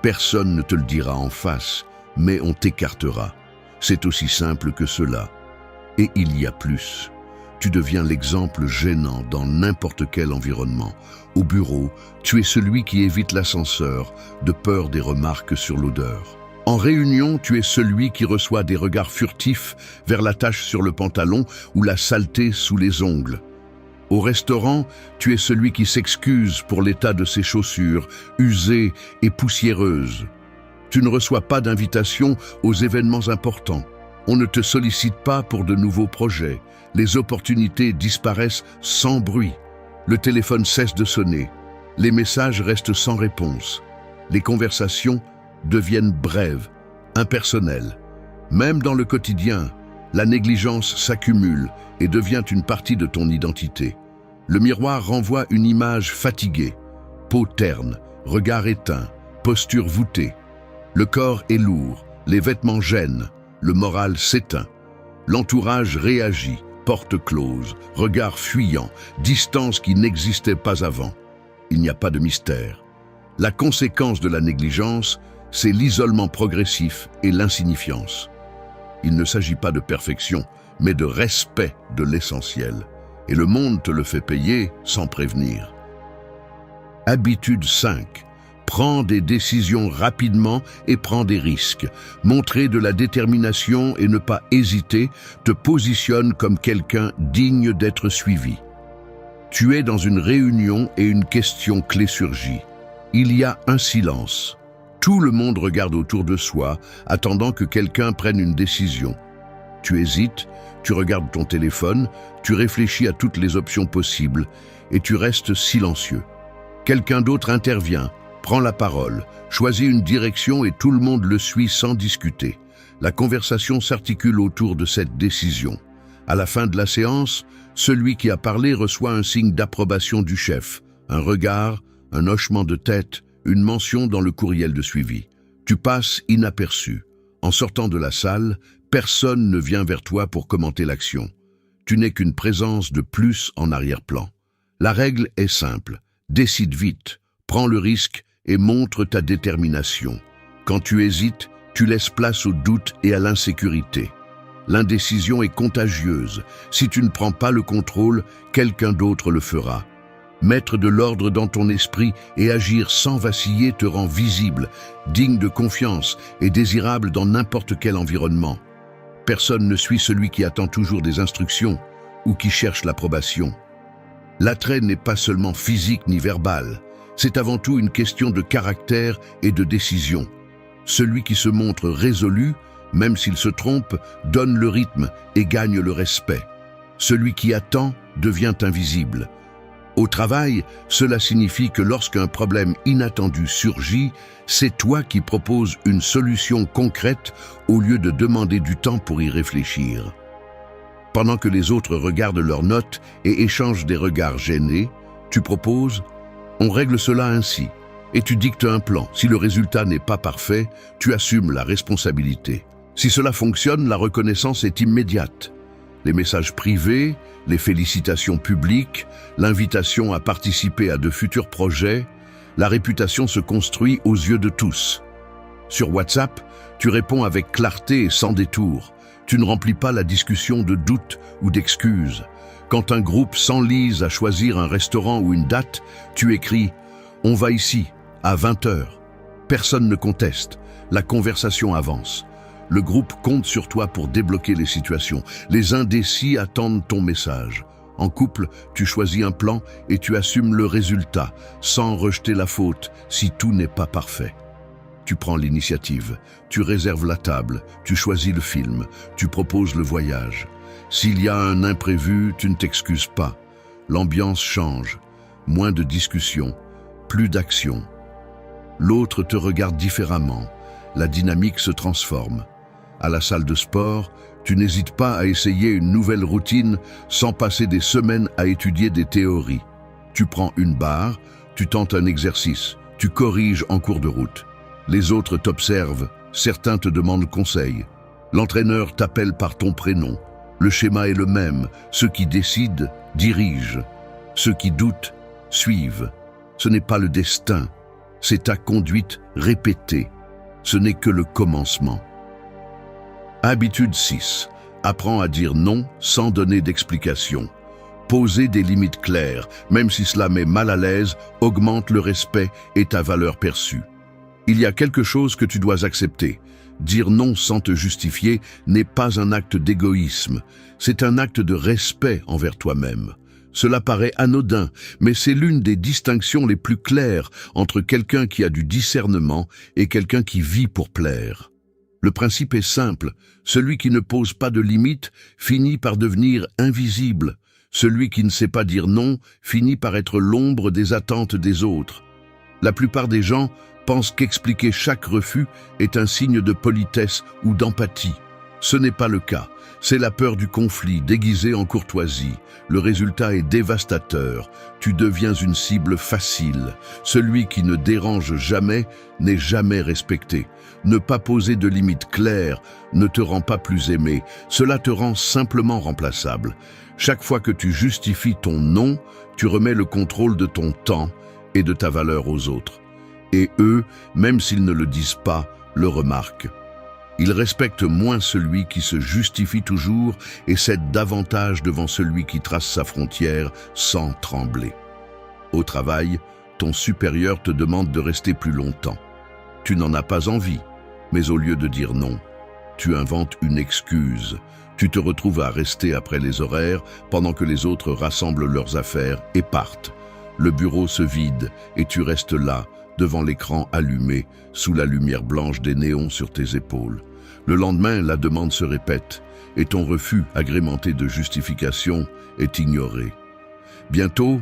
Personne ne te le dira en face, mais on t'écartera. C'est aussi simple que cela. Et il y a plus. Tu deviens l'exemple gênant dans n'importe quel environnement. Au bureau, tu es celui qui évite l'ascenseur, de peur des remarques sur l'odeur. En réunion, tu es celui qui reçoit des regards furtifs vers la tache sur le pantalon ou la saleté sous les ongles. Au restaurant, tu es celui qui s'excuse pour l'état de ses chaussures, usées et poussiéreuses. Tu ne reçois pas d'invitation aux événements importants. On ne te sollicite pas pour de nouveaux projets. Les opportunités disparaissent sans bruit. Le téléphone cesse de sonner. Les messages restent sans réponse. Les conversations deviennent brèves, impersonnelles. Même dans le quotidien, la négligence s'accumule et devient une partie de ton identité. Le miroir renvoie une image fatiguée, peau terne, regard éteint, posture voûtée. Le corps est lourd, les vêtements gênent, le moral s'éteint. L'entourage réagit, porte close, regard fuyant, distance qui n'existait pas avant. Il n'y a pas de mystère. La conséquence de la négligence, c'est l'isolement progressif et l'insignifiance. Il ne s'agit pas de perfection, mais de respect de l'essentiel. Et le monde te le fait payer sans prévenir. Habitude 5. Prends des décisions rapidement et prends des risques. Montrer de la détermination et ne pas hésiter te positionne comme quelqu'un digne d'être suivi. Tu es dans une réunion et une question clé surgit. Il y a un silence. Tout le monde regarde autour de soi, attendant que quelqu'un prenne une décision. Tu hésites, tu regardes ton téléphone, tu réfléchis à toutes les options possibles et tu restes silencieux. Quelqu'un d'autre intervient, prend la parole, choisit une direction et tout le monde le suit sans discuter. La conversation s'articule autour de cette décision. À la fin de la séance, celui qui a parlé reçoit un signe d'approbation du chef, un regard, un hochement de tête, une mention dans le courriel de suivi. Tu passes inaperçu. En sortant de la salle, personne ne vient vers toi pour commenter l'action. Tu n'es qu'une présence de plus en arrière-plan. La règle est simple. Décide vite, prends le risque et montre ta détermination. Quand tu hésites, tu laisses place au doute et à l'insécurité. L'indécision est contagieuse. Si tu ne prends pas le contrôle, quelqu'un d'autre le fera. Mettre de l'ordre dans ton esprit et agir sans vaciller te rend visible, digne de confiance et désirable dans n'importe quel environnement. Personne ne suit celui qui attend toujours des instructions ou qui cherche l'approbation. L'attrait n'est pas seulement physique ni verbal, c'est avant tout une question de caractère et de décision. Celui qui se montre résolu, même s'il se trompe, donne le rythme et gagne le respect. Celui qui attend devient invisible. Au travail, cela signifie que lorsqu'un problème inattendu surgit, c'est toi qui proposes une solution concrète au lieu de demander du temps pour y réfléchir. Pendant que les autres regardent leurs notes et échangent des regards gênés, tu proposes « on règle cela ainsi » et tu dictes un plan. Si le résultat n'est pas parfait, tu assumes la responsabilité. Si cela fonctionne, la reconnaissance est immédiate. Les messages privés, les félicitations publiques, l'invitation à participer à de futurs projets, la réputation se construit aux yeux de tous. Sur WhatsApp, tu réponds avec clarté et sans détour. Tu ne remplis pas la discussion de doutes ou d'excuses. Quand un groupe s'enlise à choisir un restaurant ou une date, tu écris « On va ici, à 20h ». Personne ne conteste, la conversation avance. Le groupe compte sur toi pour débloquer les situations. Les indécis attendent ton message. En couple, tu choisis un plan et tu assumes le résultat, sans rejeter la faute si tout n'est pas parfait. Tu prends l'initiative, tu réserves la table, tu choisis le film, tu proposes le voyage. S'il y a un imprévu, tu ne t'excuses pas. L'ambiance change, moins de discussions, plus d'action. L'autre te regarde différemment, la dynamique se transforme. À la salle de sport, tu n'hésites pas à essayer une nouvelle routine sans passer des semaines à étudier des théories. Tu prends une barre, tu tentes un exercice, tu corriges en cours de route. Les autres t'observent, certains te demandent conseil. L'entraîneur t'appelle par ton prénom. Le schéma est le même, ceux qui décident dirigent, ceux qui doutent suivent. Ce n'est pas le destin, c'est ta conduite répétée. Ce n'est que le commencement. Habitude 6. Apprends à dire non sans donner d'explication. Poser des limites claires, même si cela met mal à l'aise, augmente le respect et ta valeur perçue. Il y a quelque chose que tu dois accepter. Dire non sans te justifier n'est pas un acte d'égoïsme, c'est un acte de respect envers toi-même. Cela paraît anodin, mais c'est l'une des distinctions les plus claires entre quelqu'un qui a du discernement et quelqu'un qui vit pour plaire. Le principe est simple, celui qui ne pose pas de limites finit par devenir invisible. Celui qui ne sait pas dire non finit par être l'ombre des attentes des autres. La plupart des gens pensent qu'expliquer chaque refus est un signe de politesse ou d'empathie. Ce n'est pas le cas. C'est la peur du conflit déguisée en courtoisie. Le résultat est dévastateur. Tu deviens une cible facile. Celui qui ne dérange jamais n'est jamais respecté. Ne pas poser de limites claires ne te rend pas plus aimé. Cela te rend simplement remplaçable. Chaque fois que tu justifies ton non, tu remets le contrôle de ton temps et de ta valeur aux autres. Et eux, même s'ils ne le disent pas, le remarquent. Ils respectent moins celui qui se justifie toujours et cèdent davantage devant celui qui trace sa frontière sans trembler. Au travail, ton supérieur te demande de rester plus longtemps. Tu n'en as pas envie, mais au lieu de dire non, tu inventes une excuse. Tu te retrouves à rester après les horaires pendant que les autres rassemblent leurs affaires et partent. Le bureau se vide et tu restes là, devant l'écran allumé, sous la lumière blanche des néons sur tes épaules. Le lendemain, la demande se répète et ton refus, agrémenté de justifications, est ignoré. Bientôt,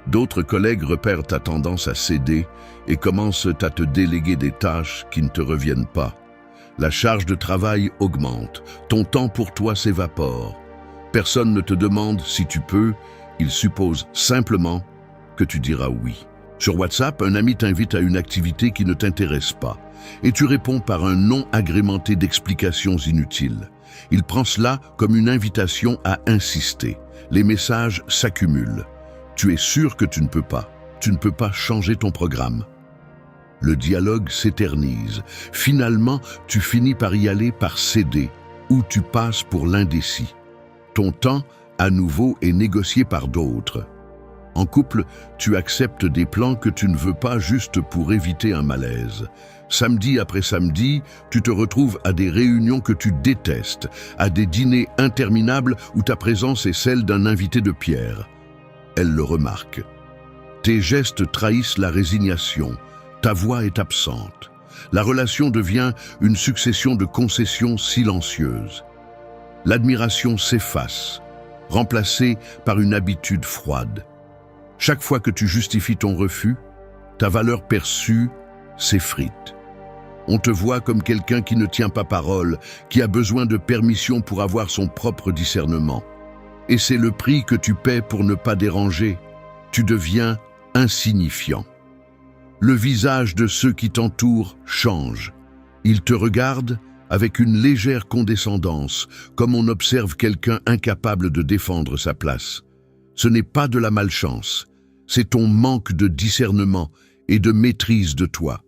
d'autres collègues repèrent ta tendance à céder et commencent à te déléguer des tâches qui ne te reviennent pas. La charge de travail augmente, ton temps pour toi s'évapore. Personne ne te demande si tu peux, ils supposent simplement que tu diras oui. Sur WhatsApp, un ami t'invite à une activité qui ne t'intéresse pas et tu réponds par un non agrémenté d'explications inutiles. Il prend cela comme une invitation à insister. Les messages s'accumulent. Tu es sûr que tu ne peux pas. Tu ne peux pas changer ton programme. Le dialogue s'éternise. Finalement, tu finis par y aller par céder ou tu passes pour l'indécis. Ton temps, à nouveau, est négocié par d'autres. En couple, tu acceptes des plans que tu ne veux pas juste pour éviter un malaise. Samedi après samedi, tu te retrouves à des réunions que tu détestes, à des dîners interminables où ta présence est celle d'un invité de pierre. Elle le remarque. Tes gestes trahissent la résignation, ta voix est absente. La relation devient une succession de concessions silencieuses. L'admiration s'efface, remplacée par une habitude froide. Chaque fois que tu justifies ton refus, ta valeur perçue s'effrite. On te voit comme quelqu'un qui ne tient pas parole, qui a besoin de permission pour avoir son propre discernement. Et c'est le prix que tu paies pour ne pas déranger. Tu deviens insignifiant. Le visage de ceux qui t'entourent change. Ils te regardent avec une légère condescendance, comme on observe quelqu'un incapable de défendre sa place. Ce n'est pas de la malchance, c'est ton manque de discernement et de maîtrise de toi.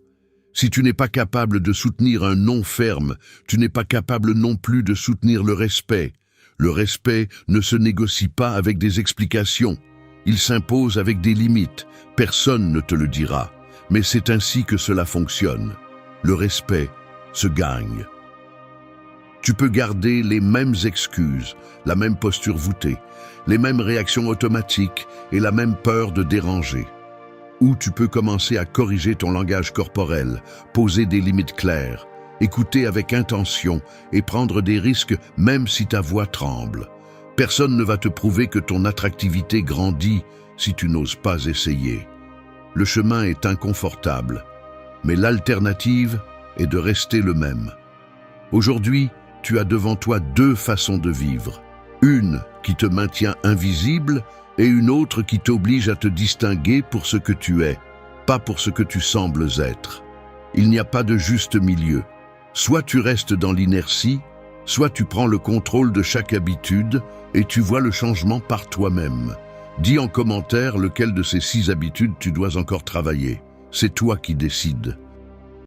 Si tu n'es pas capable de soutenir un non ferme, tu n'es pas capable non plus de soutenir le respect. Le respect ne se négocie pas avec des explications. Il s'impose avec des limites. Personne ne te le dira. Mais c'est ainsi que cela fonctionne. Le respect se gagne. Tu peux garder les mêmes excuses, la même posture voûtée, les mêmes réactions automatiques et la même peur de déranger. Ou tu peux commencer à corriger ton langage corporel, poser des limites claires, écouter avec intention et prendre des risques même si ta voix tremble. Personne ne va te prouver que ton attractivité grandit si tu n'oses pas essayer. Le chemin est inconfortable, mais l'alternative est de rester le même. Aujourd'hui, tu as devant toi deux façons de vivre. Une qui te maintient invisible et une autre qui t'oblige à te distinguer pour ce que tu es, pas pour ce que tu sembles être. Il n'y a pas de juste milieu. Soit tu restes dans l'inertie, soit tu prends le contrôle de chaque habitude et tu vois le changement par toi-même. Dis en commentaire lequel de ces 6 habitudes tu dois encore travailler. C'est toi qui décides.